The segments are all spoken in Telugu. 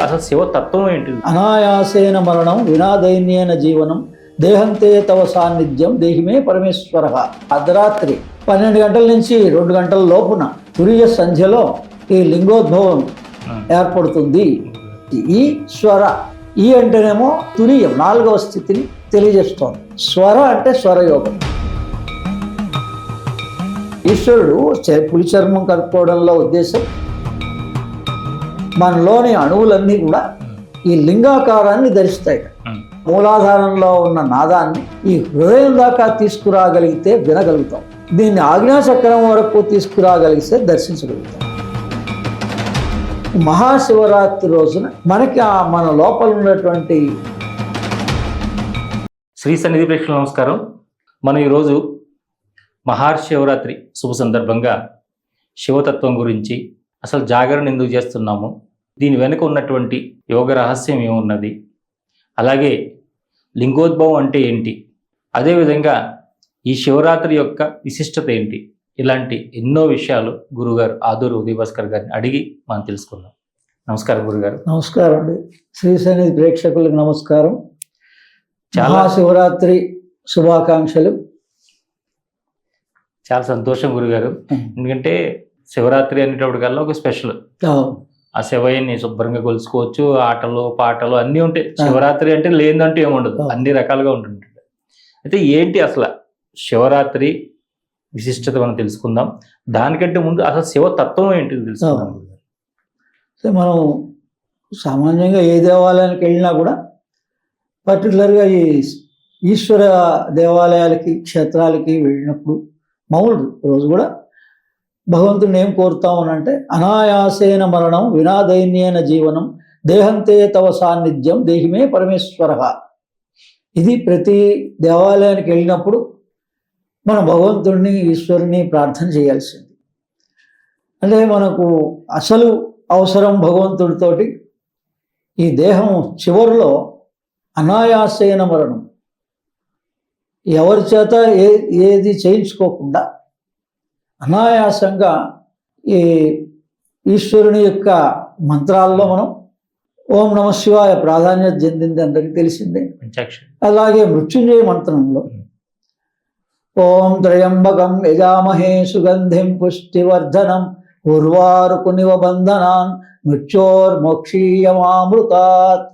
అసలు శివతత్వం ఏంటి? అనాయాసేన మరణం వినాదైన్యేన జీవనం దేహంతే తవ సాన్నిధ్యం దేహిమే పరమేశ్వర. అర్ధరాత్రి 12 గంటల నుంచి 2 గంటల లోపున తురియ సంధ్యలో ఈ లింగోద్భవం ఏర్పడుతుంది. ఈ స్వర, ఈ అంటేనేమో తురియం 4వ స్థితిని తెలియజేస్తోంది. స్వర అంటే స్వరయోగం. ఈశ్వరుడు పులి చర్మం కలుపుకోవడంలో ఉద్దేశం మనలోని అణువులన్నీ కూడా ఈ లింగాకారాన్ని ధరిస్తాయి. మూలాధారంలో ఉన్న నాదాన్ని ఈ హృదయం దాకా తీసుకురాగలిగితే వినగలుగుతాం. దీన్ని ఆజ్ఞాచక్రం వరకు తీసుకురాగలిగితే దర్శించగలుగుతాం. మహాశివరాత్రి రోజున మనకి మన లోపల ఉన్నటువంటి శ్రీ సన్నిధి ప్రేక్షకులకు నమస్కారం. మనం ఈరోజు మహాశివరాత్రి శుభ సందర్భంగా శివతత్వం గురించి, అసలు జాగరణ ఎందుకు చేస్తున్నాము, దీని వెనుక ఉన్నటువంటి యోగ రహస్యం ఏమున్నది, అలాగే లింగోద్భవం అంటే ఏంటి, అదేవిధంగా ఈ శివరాత్రి యొక్క విశిష్టత ఏంటి, ఇలాంటి ఎన్నో విషయాలు గురుగారు ఆదూరు ఉదయభాస్కర్ గారిని అడిగి మనం తెలుసుకుందాం. నమస్కారం గురుగారు. నమస్కారం అండి. శ్రీ సన్నిధి ప్రేక్షకులకు నమస్కారం. మహాశివరాత్రి శుభాకాంక్షలు. చాలా సంతోషం గురుగారు. ఎందుకంటే శివరాత్రి అనేటప్పటికల్లా ఒక స్పెషల్. ఆ శివయ్యని శుభ్రంగా కొలుసుకోవచ్చు, ఆటలు పాటలు అన్నీ ఉంటాయి. శివరాత్రి అంటే లేదంటూ ఏముండదు, అన్ని రకాలుగా ఉంటుంటుంది. అయితే ఏంటి అసలు శివరాత్రి విశిష్టత మనం తెలుసుకుందాం. దానికంటే ముందు అసలు శివతత్వం ఏంటి తెలుసుకుందాం. మనం సామాన్యంగా ఏ దేవాలయానికి వెళ్ళినా కూడా పర్టికులర్గా ఈ ఈశ్వర దేవాలయాలకి క్షేత్రాలకి వెళ్ళినప్పుడు మామూలు రోజు కూడా భగవంతుడిని ఏం కోరుతామనంటే అనాయాసేన మరణం వినాదైన్యేన జీవనం దేహంతే తవ సాన్నిధ్యం దేహిమే పరమేశ్వర. ఇది ప్రతి దేవాలయానికి వెళ్ళినప్పుడు మన భగవంతుడిని ఈశ్వరుని ప్రార్థన చేయాల్సింది. అంటే మనకు అసలు అవసరం భగవంతుడితోటి ఈ దేహం చివరిలో అనాయాసేన మరణం, ఎవరి చేత ఏది చేయించుకోకుండా అనాయాసంగా ఈ ఈశ్వరుని యొక్క మంత్రాల్లో మనం ఓం నమ శివాయ ప్రాధాన్యత చెందింది అందరికీ తెలిసిందే. అలాగే మృత్యుంజయ మంత్రంలో ఓం త్రయంబకం యజామహే సుగంధిం పుష్టివర్ధనం ఉర్వారుకునివ బంధనాన్ మృత్యోర్మోక్షీయమామృతాత్.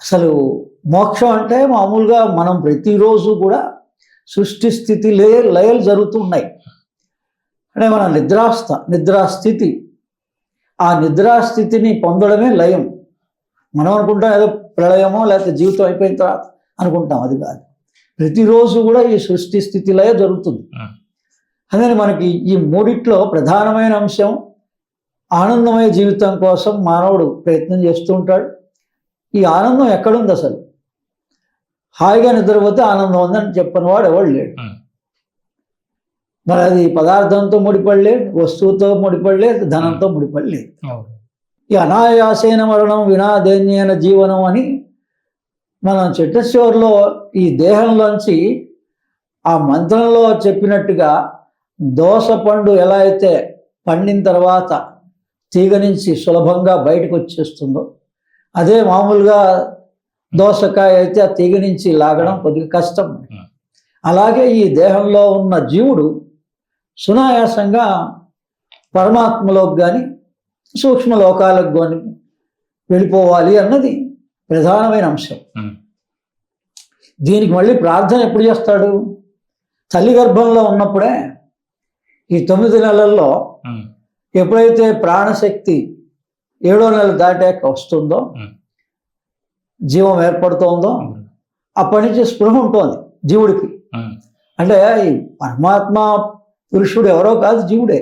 అసలు మోక్షం అంటే మామూలుగా మనం ప్రతిరోజు కూడా సృష్టి స్థితి లయలు జరుగుతున్నాయి. అంటే మన నిద్రాస్థితి, ఆ నిద్రాస్థితిని పొందడమే లయం. మనం అనుకుంటాం ఏదో ప్రళయమో లేకపోతే జీవితం అయిపోయిన తర్వాత అనుకుంటాం, అది కాదు. ప్రతిరోజు కూడా ఈ సృష్టి స్థితి లయ జరుగుతుంది. అదే మనకి ఈ మూడిట్లో ప్రధానమైన అంశం ఆనందమయ జీవితం కోసం మానవుడు ప్రయత్నం చేస్తూ ఉంటాడు. ఈ ఆనందం ఎక్కడుంది? అసలు హాయిగా నిద్రపోతే ఆనందం ఉందని చెప్పని వాడు ఎవడు లేడు. మరి అది పదార్థంతో ముడిపడలేదు, వస్తువుతో ముడిపడలేదు, ధనంతో ముడిపడలేదు. ఈ అనాయాసేన మరణం వినాదైన్యేన జీవనం అని మనం చిట్టశివరిలో ఈ దేహంలోంచి ఆ మంత్రంలో చెప్పినట్టుగా దోస పండు ఎలా అయితే పండిన తర్వాత తీగ నుంచి సులభంగా బయటకు వచ్చేస్తుందో, అదే మామూలుగా దోసకాయ అయితే ఆ తీగ నుంచి లాగడం కొద్దిగా కష్టం. అలాగే ఈ దేహంలో ఉన్న జీవుడు సునాయాసంగా పరమాత్మలోకి కానీ సూక్ష్మ లోకాలకు కానీ వెళ్ళిపోవాలి అన్నది ప్రధానమైన అంశం. దీనికి మళ్ళీ ప్రార్థన ఎప్పుడు చేస్తాడు? తల్లి గర్భంలో ఉన్నప్పుడే. ఈ 9 నెలల్లో ఎప్పుడైతే ప్రాణశక్తి 7వ నెల దాటాక వస్తుందో, జీవం ఏర్పడుతోందో, అప్పటి నుంచి స్పృహ ఉంటుంది జీవుడికి. అంటే ఈ పరమాత్మ పురుషుడు ఎవరో కాదు, జీవుడే.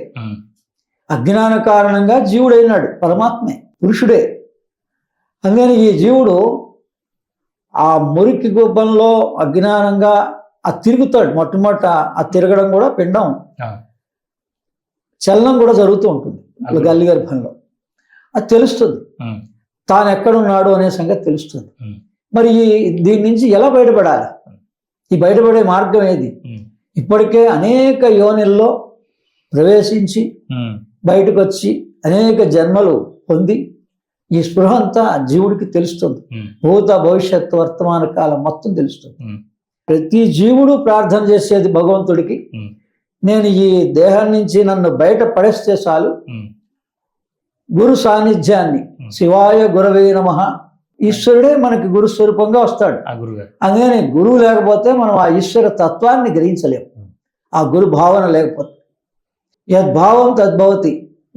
అజ్ఞాన కారణంగా జీవుడైనాడు, పరమాత్మే పురుషుడే. అందుకని ఈ జీవుడు ఆ మురికి గుబ్బంలో అజ్ఞానంగా తిరుగుతాడు. మొట్టమొదట ఆ తిరగడం కూడా పిండం చలనం కూడా జరుగుతూ ఉంటుంది గల్లి గర్భంలో. అది తెలుస్తుంది, తాను ఎక్కడున్నాడు అనే సంగతి తెలుస్తుంది. మరి దీని నుంచి ఎలా బయటపడాలి? ఈ బయటపడే మార్గం ఏది? ఇప్పటికే అనేక యోనిల్లో ప్రవేశించి బయటకు వచ్చి అనేక జన్మలు పొంది ఈ స్పృహ అంతా జీవుడికి తెలుస్తుంది. భూత భవిష్యత్తు వర్తమాన కాలం మొత్తం తెలుస్తుంది. ప్రతి జీవుడు ప్రార్థన చేసేది భగవంతుడికి, నేను ఈ దేహం నుంచి నన్ను బయట పడేస్తే చాలు గురు సాన్నిధ్యాన్ని, శివాయ గురవే నమః, ఈశ్వరుడే మనకి గురు స్వరూపంగా వస్తాడు. అందుకని గురువు లేకపోతే మనం ఆ ఈశ్వర తత్వాన్ని గ్రహించలేము, ఆ గురు భావన లేకపోతే. యద్భావం తద్భవతి,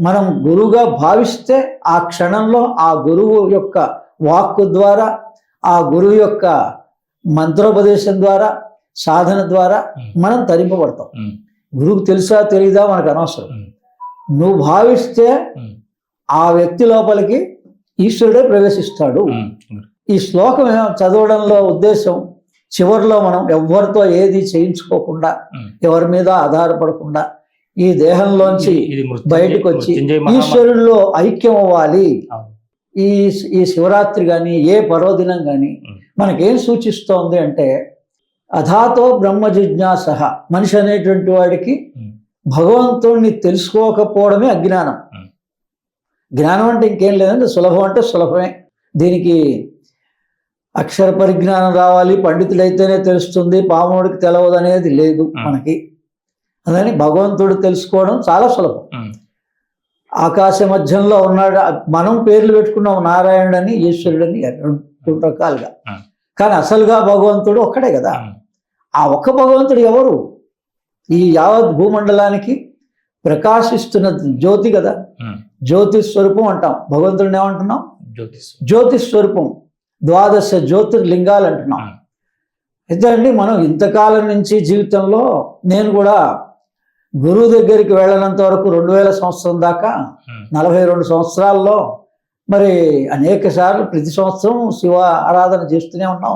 మనం గురువుగా భావిస్తే ఆ క్షణంలో ఆ గురువు యొక్క వాక్కు ద్వారా, ఆ గురువు యొక్క మంత్రోపదేశం ద్వారా, సాధన ద్వారా మనం తరింపబడతాం. గురువుకు తెలుసా తెలీదా మనకు అనవసరం. నువ్వు భావిస్తే ఆ వ్యక్తి లోపలికి ఈశ్వరుడే ప్రవేశిస్తాడు. ఈ శ్లోకం చదవడంలో ఉద్దేశం, చివరిలో మనం ఎవరితో ఏది చేయించుకోకుండా, ఎవరి మీద ఆధారపడకుండా ఈ దేహంలోంచి బయటకు వచ్చి ఈశ్వరుల్లో ఐక్యం అవ్వాలి. ఈ శివరాత్రి కానీ ఏ పర్వదినం కానీ మనకేం సూచిస్తోంది అంటే, అథాతో బ్రహ్మ జిజ్ఞాస, మనిషి అనేటువంటి వాడికి భగవంతుడిని తెలుసుకోకపోవడమే అజ్ఞానం. జ్ఞానం అంటే ఇంకేం లేదంటే సులభం అంటే సులభమే. దీనికి అక్షర పరిజ్ఞానం రావాలి, పండితుడైతేనే తెలుస్తుంది, పాముడికి తెలవదు అనేది లేదు మనకి. అందుకని భగవంతుడు తెలుసుకోవడం చాలా సులభం. ఆకాశ మధ్యంలో ఉన్నాడు, మనం పేర్లు పెట్టుకున్నాం నారాయణుడని, ఈశ్వరుడని, రెండు రకాలుగా. కానీ అసలుగా భగవంతుడు ఒక్కడే కదా. ఆ ఒక్క భగవంతుడు ఎవరు? ఈ యావత్ భూమండలానికి ప్రకాశిస్తున్న జ్యోతి కదా, జ్యోతి స్వరూపం అంటాం. భగవంతుడిని ఏమంటున్నాం? జ్యోతి స్వరూపం. ద్వాదశ జ్యోతిర్లింగాలు అంటున్నాం. అయితే అండి, మనం ఇంతకాలం నుంచి జీవితంలో, నేను కూడా గురువు దగ్గరికి వెళ్ళనంత వరకు 2000 సంవత్సరం దాకా 42 సంవత్సరాల్లో మరి అనేక సార్లు ప్రతి సంవత్సరం శివ ఆరాధన చేస్తూనే ఉన్నాం.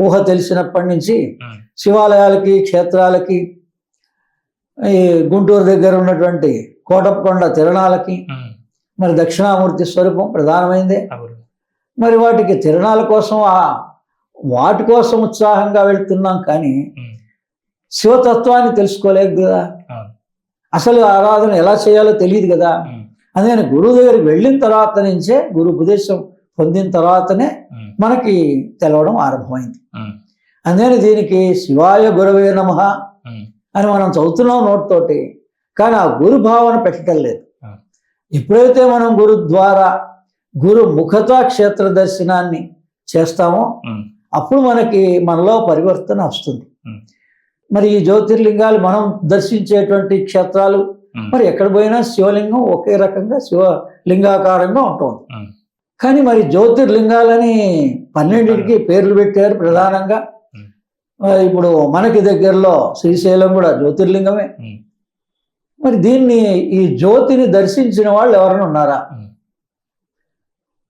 ఊహ తెలిసినప్పటి నుంచి శివాలయాలకి, క్షేత్రాలకి, ఈ గుంటూరు దగ్గర ఉన్నటువంటి కోటప్పకొండ తిరణాలకి, మరి దక్షిణామూర్తి స్వరూపం ప్రధానమైందే. మరి వాటికి తిరణాల కోసం వాటి కోసం ఉత్సాహంగా వెళ్తున్నాం, కానీ శివతత్వాన్ని తెలుసుకోలేదు కదా, అసలు ఆరాధన ఎలా చేయాలో తెలియదు కదా. అందుకని గురువు దగ్గరికి వెళ్ళిన తర్వాత నుంచే, గురు ఉపదేశం పొందిన తర్వాతనే మనకి తెలవడం ఆరంభమైంది. అందుకని దీనికి శివాయ గురవే నమః అని మనం చదువుతున్నాం నోటితోటి, కానీ ఆ గురు భావన పెట్టడం లేదు. ఎప్పుడైతే మనం గురు ద్వారా, గురు ముఖత క్షేత్ర దర్శనాన్ని చేస్తామో అప్పుడు మనకి మనలో పరివర్తన వస్తుంది. మరి ఈ జ్యోతిర్లింగాలు మనం దర్శించేటువంటి క్షేత్రాలు, మరి ఎక్కడ పోయినా శివలింగం ఒకే రకంగా శివలింగాకారంగా ఉంటుంది. కానీ మరి జ్యోతిర్లింగాలని 12కి పేర్లు పెట్టారు ప్రధానంగా. ఇప్పుడు మనకి దగ్గరలో శ్రీశైలం కూడా జ్యోతిర్లింగమే. మరి దీన్ని, ఈ జ్యోతిని దర్శించిన వాళ్ళు ఎవరైనా ఉన్నారా?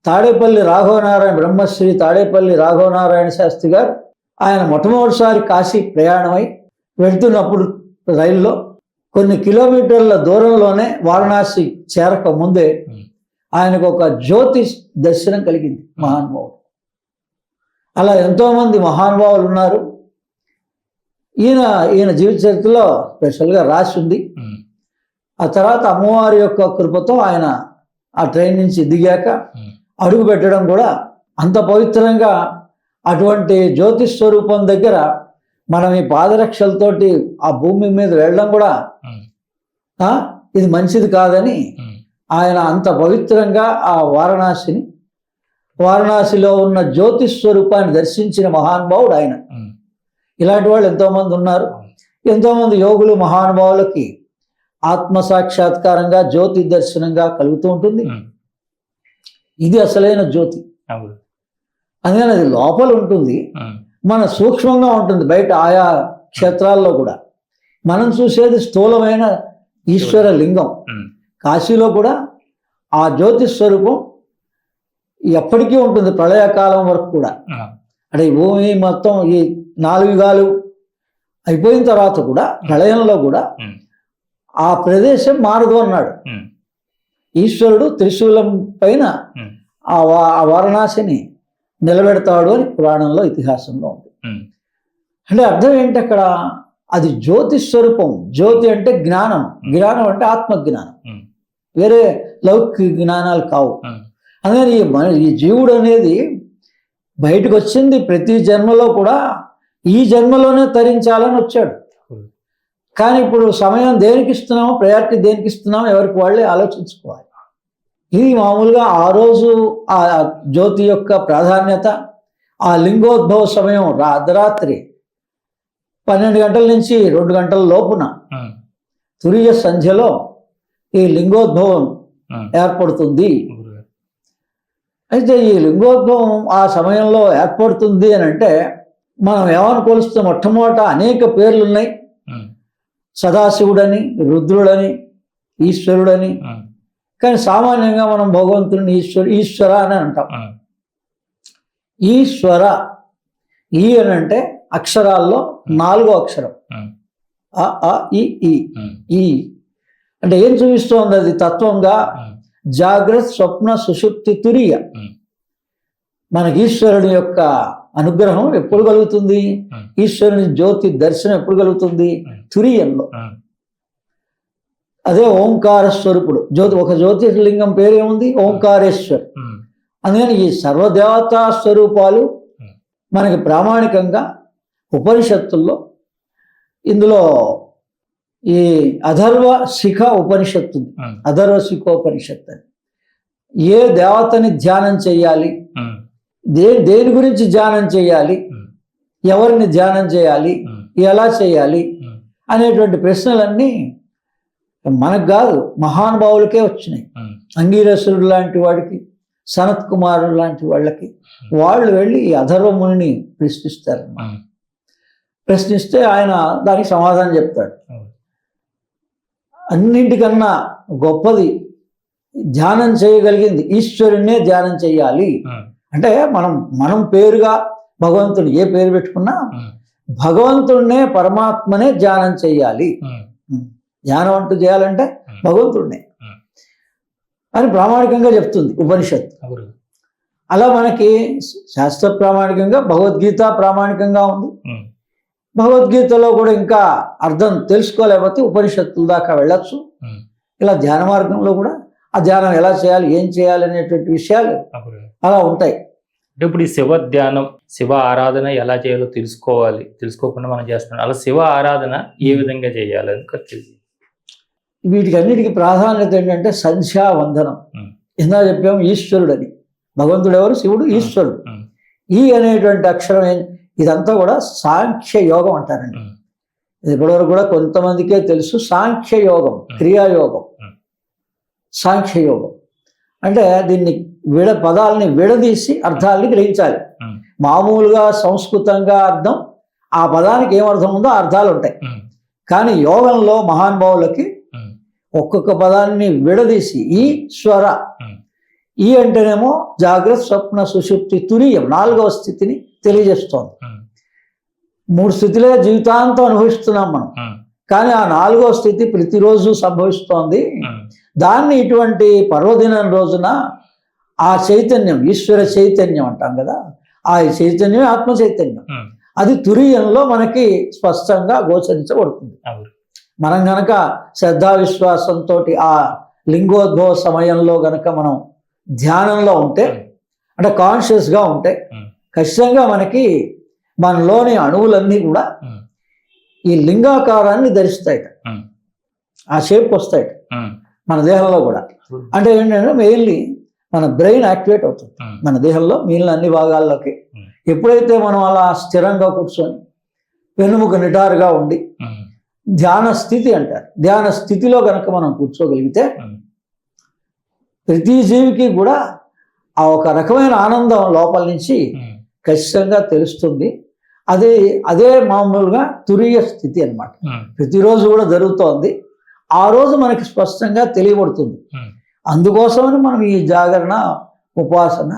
తాడేపల్లి రాఘవనారాయణ, బ్రహ్మశ్రీ తాడేపల్లి రాఘవనారాయణ శాస్త్రి గారు, ఆయన మొట్టమొదటిసారి కాశీ ప్రయాణమై వెళ్తున్నప్పుడు రైల్లో కొన్ని కిలోమీటర్ల దూరంలోనే వారణాసి చేరక ముందే ఆయనకు ఒక జ్యోతి దర్శనం కలిగింది. మహానుభావుడు. అలా ఎంతోమంది మహానుభావులు ఉన్నారు. ఈయన జీవిత చరిత్రలో స్పెషల్గా రాసి ఉంది. ఆ తర్వాత అమ్మవారి యొక్క కృపతో ఆయన ఆ ట్రైన్ నుంచి దిగాక అడుగు పెట్టడం కూడా అంత పవిత్రంగా, అటువంటి జ్యోతి స్వరూపం దగ్గర మనం ఈ పాదరక్షలతోటి ఆ భూమి మీద వెళ్ళడం కూడా ఇది మంచిది కాదని ఆయన అంత పవిత్రంగా ఆ వారణాసిలో ఉన్న జ్యోతి స్వరూపాన్ని దర్శించిన మహానుభావుడు ఆయన. ఇలాంటి వాళ్ళు ఎంతోమంది ఉన్నారు. ఎంతోమంది యోగులు, మహానుభావులకి ఆత్మసాక్షాత్కారంగా జ్యోతి దర్శనంగా కలుగుతూ ఉంటుంది. ఇది అసలైన జ్యోతి. అందుకని అది లోపల ఉంటుంది, మన సూక్ష్మంగా ఉంటుంది. బయట ఆయా క్షేత్రాల్లో కూడా మనం చూసేది స్థూలమైన ఈశ్వర లింగం. కాశీలో కూడా ఆ జ్యోతి స్వరూపం ఎప్పటికీ ఉంటుంది, ప్రళయకాలం వరకు కూడా. అంటే ఈ భూమి మొత్తం ఈ 4 యుగాలు అయిపోయిన తర్వాత కూడా, ప్రళయంలో కూడా ఆ ప్రదేశం మారదు అన్నాడు ఈశ్వరుడు. త్రిశూలం పైన ఆ వారణాసిని నిలబెడతాడు అని పురాణంలో, ఇతిహాసంలో ఉంది. అంటే అర్థం ఏంటి అక్కడ? అది జ్యోతి స్వరూపం. జ్యోతి అంటే జ్ఞానం, జ్ఞానం అంటే ఆత్మజ్ఞానం, వేరే లౌకిక జ్ఞానాలు కావు. అందుకని ఈ జీవుడు అనేది బయటకు వచ్చింది ప్రతి జన్మలో కూడా ఈ జన్మలోనే తరించాలని వచ్చాడు. కానీ ఇప్పుడు సమయం దేనికి ఇస్తున్నామో, ప్రయారిటీ దేనికి ఇస్తున్నామో ఎవరికి వాళ్ళే ఆలోచించుకోవాలి. ఇది మామూలుగా ఆ రోజు ఆ జ్యోతి యొక్క ప్రాధాన్యత, ఆ లింగోద్భవ సమయం అర్ధరాత్రి 12 గంటల నుంచి 2 గంటల లోపున తురియ సంధ్యలో ఈ లింగోద్భవం ఏర్పడుతుంది. అయితే ఈ లింగోద్భవం ఆ సమయంలో ఏర్పడుతుంది అని అంటే మనం ఏమని కొలుస్తాం? మొట్టమొదట అనేక పేర్లు ఉన్నాయి. సదాశివుడని, రుద్రుడని, ఈశ్వరుడని. కానీ సామాన్యంగా మనం భగవంతుడిని ఈశ్వర అని అంటాం. ఈశ్వర, ఈ అని అంటే అక్షరాల్లో 4వ అక్షరం అ ఆ ఇ ఈ. ఈ అంటే ఏం చూపిస్తోంది? అది తత్వంగా జాగ్రత్త, స్వప్న, సుషుప్తి, తురియ. మనకి ఈశ్వరుని యొక్క అనుగ్రహం ఎప్పుడు కలుగుతుంది? ఈశ్వరుని జ్యోతి దర్శనం ఎప్పుడు కలుగుతుంది? తురియంలో. అదే ఓంకార స్వరూపుడు జ్యోతి. ఒక జ్యోతిర్లింగం పేరేముంది? ఓంకారేశ్వర్. అందుకని ఈ సర్వదేవతా స్వరూపాలు మనకి ప్రామాణికంగా ఉపనిషత్తుల్లో, ఇందులో ఈ అథర్వ శిఖ ఉపనిషత్తు, అథర్వ శిఖోపనిషత్తు అని, ఏ దేవతని ధ్యానం చేయాలి, దేని గురించి ధ్యానం చేయాలి, ఎవరిని ధ్యానం చేయాలి, ఎలా చేయాలి అనేటువంటి ప్రశ్నలన్నీ మనకు కాదు, మహానుభావులకే వచ్చినాయి. అంగీరసుడు లాంటి వాడికి, సనత్ కుమారుడు లాంటి వాళ్ళకి, వాళ్ళు వెళ్ళి ఈ అథర్వముని ప్రశ్నిస్తారు. ప్రశ్నిస్తే ఆయన దానికి సమాధానం చెప్తాడు. అన్నింటికన్నా గొప్పది ధ్యానం చేయగలిగింది ఈశ్వరుణ్ణే ధ్యానం చేయాలి. అంటే మనం పేరుగా భగవంతుడు ఏ పేరు పెట్టుకున్నా భగవంతుడినే, పరమాత్మనే ధ్యానం చేయాలి. ధ్యానం అంటూ చేయాలంటే భగవంతుడినే అని ప్రామాణికంగా చెప్తుంది ఉపనిషత్తు. అలా మనకి శాస్త్ర ప్రామాణికంగా భగవద్గీత ప్రామాణికంగా ఉంది. భగవద్గీతలో కూడా ఇంకా అర్థం తెలుసుకోలేకపోతే ఉపనిషత్తుల దాకా వెళ్ళచ్చు. ఇలా ధ్యాన మార్గంలో కూడా ఆ ధ్యానం ఎలా చేయాలి, ఏం చేయాలి అనేటువంటి విషయాలు అలా ఉంటాయి. అంటే ఇప్పుడు ఈ శివ ధ్యానం, శివ ఆరాధన ఎలా చేయాలో తెలుసుకోకుండా మనం చేస్తున్నాం. అలా శివ ఆరాధన ఏ విధంగా చేయాలని తెలియదు. వీటికి అన్నిటికీ ప్రాధాన్యత ఏంటంటే సంధ్యావందనం. ఇందా చెప్పాము ఈశ్వరుడని. భగవంతుడు ఎవరు? శివుడు, ఈశ్వరుడు. ఈ అనేటువంటి అక్షరం ఇదంతా కూడా సాంఖ్య యోగం అంటారండి. ఇది ఇప్పటివరకు కూడా కొంతమందికే తెలుసు. సాంఖ్య యోగం, క్రియాయోగం. సాంఖ్య యోగం అంటే దీన్ని పదాలని విడదీసి అర్థాలని గ్రహించాలి. మామూలుగా సంస్కృతంగా అర్థం, ఆ పదానికి ఏమర్థం ఉందో అర్థాలు ఉంటాయి. కానీ యోగంలో మహానుభావులకి ఒక్కొక్క పదాన్ని విడదీసి ఈశ్వర, ఈ అంటేనేమో జాగ్రత్త, స్వప్న, సుషుప్తి, తురియం 4వ స్థితిని తెలియజేస్తోంది. 3 స్థితిలే జీవితాంతం అనుభవిస్తున్నాం మనం. కానీ ఆ 4వ స్థితి ప్రతిరోజు సంభవిస్తోంది. దాన్ని ఇటువంటి పర్వదినం రోజున ఆ చైతన్యం, ఈశ్వర చైతన్యం అంటాం కదా, ఆ చైతన్యం ఆత్మ చైతన్యం, అది తురియంలో మనకి స్పష్టంగా గోచరించబడుతుంది. మనం గనక శ్రద్ధా విశ్వాసంతో ఆ లింగోద్భవ సమయంలో గనక మనం ధ్యానంలో ఉంటే, అంటే కాన్షియస్గా ఉంటే, ఖచ్చితంగా మనకి మనలోని అణువులన్నీ కూడా ఈ లింగాకారాన్ని ధరిస్తాయి. ఆ షేప్ వస్తాయి మన దేహంలో కూడా. అంటే ఏంటంటే మెయిన్లీ మన బ్రెయిన్ యాక్టివేట్ అవుతుంది మన దేహంలో మిగిలిన అన్ని భాగాల్లోకి. ఎప్పుడైతే మనం అలా స్థిరంగా కూర్చొని వెన్నుముక నిటారుగా ఉండి ధ్యాన స్థితి అంటారు, ధ్యాన స్థితిలో కనుక మనం కూర్చోగలిగితే ప్రతి జీవికి కూడా ఆ ఒక రకమైన ఆనందం లోపల నుంచి ఖచ్చితంగా తెలుస్తుంది. అదే మామూలుగా తురియ స్థితి అన్నమాట. ప్రతిరోజు కూడా జరుగుతోంది. ఆ రోజు మనకి స్పష్టంగా తెలియబడుతుంది. అందుకోసమని మనం ఈ జాగరణ, ఉపాసన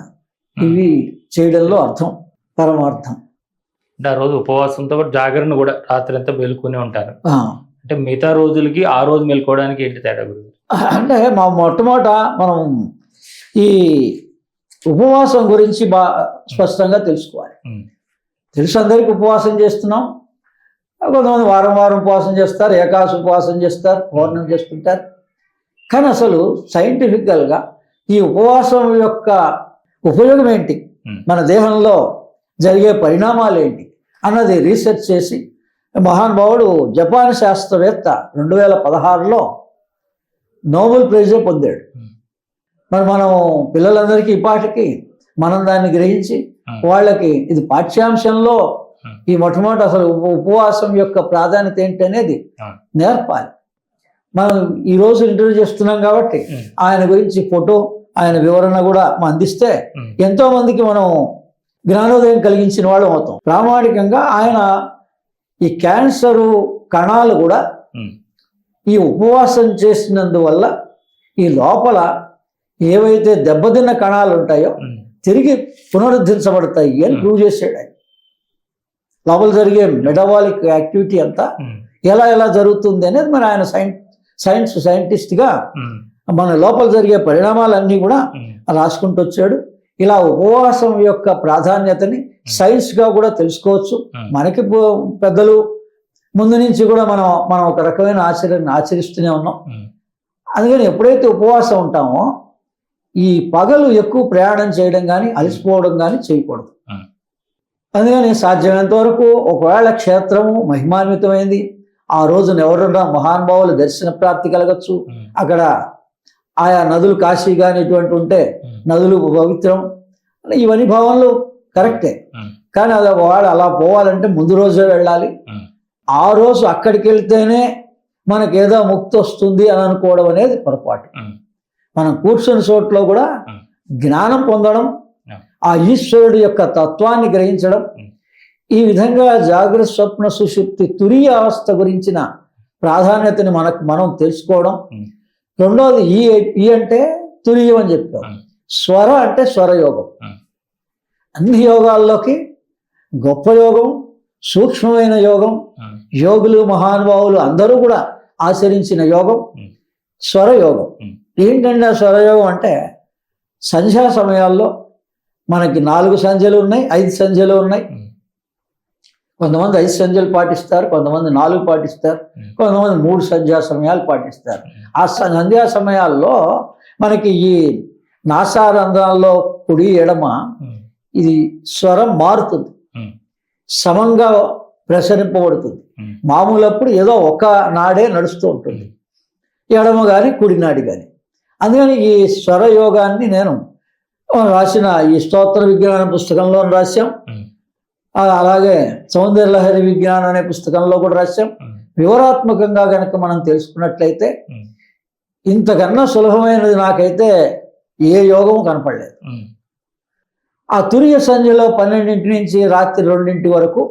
ఇవి చేయడంలో అర్థం, పరమార్థం. అంటే ఆ రోజు ఉపవాసంతో పాటు జాగరణ కూడా రాత్రి అంతా మేలుకునే ఉంటారు. అంటే మిగతా రోజులకి ఆ రోజు మేలుకోవడానికి ఏంటి తేడా గురించి? అంటే మొట్టమొదట మనం ఈ ఉపవాసం గురించి స్పష్టంగా తెలుసుకోవాలి. తెలుసు, అందరికీ ఉపవాసం చేస్తున్నాం. కొంతమంది వారం ఉపవాసం చేస్తారు, ఏకాదశి ఉపవాసం చేస్తారు, పౌర్ణమి చేస్తుంటారు. కానీ అసలు సైంటిఫికల్గా ఈ ఉపవాసం యొక్క ఉపయోగం ఏంటి, మన దేహంలో జరిగే పరిణామాలు ఏంటి అన్నది రీసెర్చ్ చేసి మహానుభావుడు జపాన్ శాస్త్రవేత్త 2016లో నోబెల్ ప్రైజే పొందాడు. మరి మనం పిల్లలందరికీ ఇప్పటికీ మనం దాన్ని గ్రహించి వాళ్ళకి ఇది పాఠ్యాంశంలో ఈ మొట్టమొదటి అసలు ఉపవాసం యొక్క ప్రాధాన్యత ఏంటి అనేది నేర్పాలి. మనం ఈరోజు ఇంటర్వ్యూ చేస్తున్నాం కాబట్టి ఆయన గురించి ఫోటో, ఆయన వివరణ కూడా అందిస్తే ఎంతో మందికి మనం జ్ఞానోదయం కలిగించిన వాళ్ళు అవుతాం. ప్రామాణికంగా ఆయన ఈ క్యాన్సరు కణాలు కూడా ఈ ఉపవాసం చేసినందువల్ల ఈ లోపల ఏవైతే దెబ్బతిన్న కణాలు ఉంటాయో తిరిగి పునరుద్ధరించబడతాయి అని ప్రూవ్ చేసాడు ఆయన. లోపల జరిగే మెటబాలిక్ యాక్టివిటీ అంతా ఎలా జరుగుతుంది అనేది మరి ఆయన సైంటిస్ట్గా మన లోపల జరిగే పరిణామాలన్నీ కూడా రాసుకుంటూ వచ్చాడు. ఇలా ఉపవాసం యొక్క ప్రాధాన్యతని సైన్స్గా కూడా తెలుసుకోవచ్చు. మనకి పెద్దలు ముందు నుంచి కూడా మనం ఒక రకమైన ఆచరిస్తూనే ఉన్నాం. అందుకని ఎప్పుడైతే ఉపవాసం ఉంటామో ఈ పగలు ఎక్కువ ప్రయాణం చేయడం కానీ అలసిపోవడం కానీ చేయకూడదు. అందుకని సాధ్యమైనంత వరకు ఒకవేళ క్షేత్రము మహిమాన్వితమైంది, ఆ రోజున ఎవరున్నా మహానుభావులు దర్శన ప్రాప్తి కలగచ్చు. అక్కడ ఆయా నదులు కాశీ కానీ ఇటువంటి ఉంటే నదులు పవిత్రం, ఇవన్నీ భావనలు కరెక్టే. కానీ అది వాడు అలా పోవాలంటే ముందు రోజే వెళ్ళాలి. ఆ రోజు అక్కడికి వెళ్తేనే మనకేదో ముక్తి వస్తుంది అని అనుకోవడం అనేది పొరపాటు. మనం కూర్చుని చోట్లో కూడా జ్ఞానం పొందడం, ఆ ఈశ్వరుడు యొక్క తత్వాన్ని గ్రహించడం, ఈ విధంగా జాగ్రత్త స్వప్న సుషుప్తి తురీయ అవస్థ గురించిన ప్రాధాన్యతని మనం తెలుసుకోవడం. రెండవది ఈ అంటే తురీయం అని చెప్పాం. స్వర అంటే స్వరయోగం. అన్ని యోగాల్లోకి గొప్ప యోగం, సూక్ష్మమైన యోగం, యోగులు మహానుభావులు అందరూ కూడా ఆచరించిన యోగం స్వరయోగం. ఏంటంటే ఆ స్వరయోగం అంటే సంధ్యా సమయాల్లో మనకి 4 సంధ్యలు ఉన్నాయి, 5 సంధ్యలు ఉన్నాయి. కొంతమంది 5 సంధ్యలు పాటిస్తారు, కొంతమంది 4 పాటిస్తారు, కొంతమంది 3 సంధ్యా సమయాలు పాటిస్తారు. ఆ సంధ్యా సమయాల్లో మనకి ఈ నాసారంధ్రాల్లో కుడి ఎడమ ఇది స్వరం మారుతుంది, సమంగా ప్రసరింపబడుతుంది. మామూలప్పుడు ఏదో ఒక నాడే నడుస్తూ ఉంటుంది, ఎడమ కానీ కుడి నాడి కానీ. అందుకని ఈ స్వరయోగాన్ని నేను రాసిన ఈ స్తోత్ర విజ్ఞాన పుస్తకంలో రాశాం, అలాగే సౌందర్యలహరి విజ్ఞానం అనే పుస్తకంలో కూడా రాశాం. వివరాత్మకంగా కనుక మనం తెలుసుకున్నట్లయితే ఇంతకన్నా సులభమైనది నాకైతే ఏ యోగం కనపడలేదు. ఆ తురియ సంధ్యలో 12 నుంచి రాత్రి 2 వరకు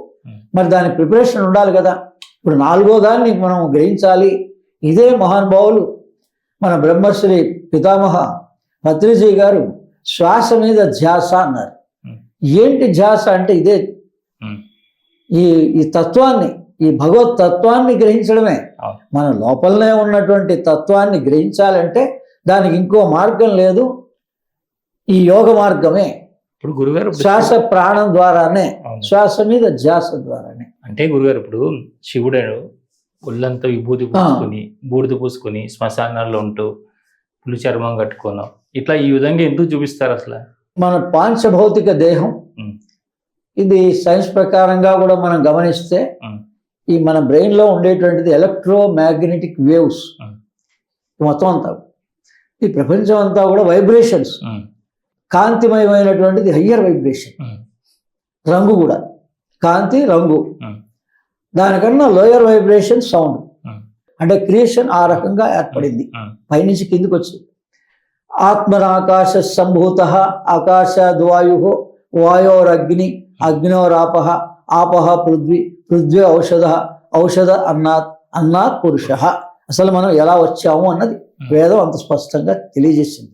మరి దాని ప్రిపరేషన్ ఉండాలి కదా. ఇప్పుడు 4వ దాన్ని మనం గ్రహించాలి. ఇదే మహానుభావులు మన బ్రహ్మశ్రీ పితామహ పత్రిజీ గారు శ్వాస మీద ధ్యాస అన్నారు. ఏంటి ధ్యాస అంటే ఇదే, ఈ తత్వాన్ని, ఈ భగవత్ తత్వాన్ని గ్రహించడమే. మన లోపలనే ఉన్నటువంటి తత్వాన్ని గ్రహించాలంటే దానికి ఇంకో మార్గం లేదు, ఈ యోగ మార్గమే. ఇప్పుడు గురుగారు శ్వాస ప్రాణం ద్వారానే, శ్వాస మీద ధ్యాస ద్వారానే. అంటే గురుగారు ఇప్పుడు శివుడు ఒళ్ళంతా విభూతి పూసుకొని బూడిద పూసుకొని శ్మశానాల్లో ఉంటూ పులి చర్మం కట్టుకోను ఇట్లా ఈ విధంగా ఎందుకు చూపిస్తారు అసలు? మన పాంచభౌతిక దేహం ఇది సైన్స్ ప్రకారంగా కూడా మనం గమనిస్తే ఈ మన బ్రెయిన్ లో ఉండేటువంటిది ఎలక్ట్రోమాగ్నెటిక్ వేవ్స్. మొత్తం అంతా ఈ ప్రపంచం అంతా కూడా వైబ్రేషన్స్, కాంతిమయమైనటువంటిది హయ్యర్ వైబ్రేషన్. రంగు కూడా కాంతి, రంగు. దానికన్నా లోయర్ వైబ్రేషన్ సౌండ్. అంటే క్రియేషన్ ఆ రకంగా ఏర్పడింది, పైనుంచి కిందికి వచ్చింది. ఆత్మనాకాశ సంభూత ఆకాశాద్వాయు వాయోరగ్ని అగ్నోరాప ఆపహ పృథ్వీ పృథ్వీ ఔషధ అన్నాత్ పురుష. అసలు మనం ఎలా వచ్చాము అన్నది వేదం అంత స్పష్టంగా తెలియజేసింది.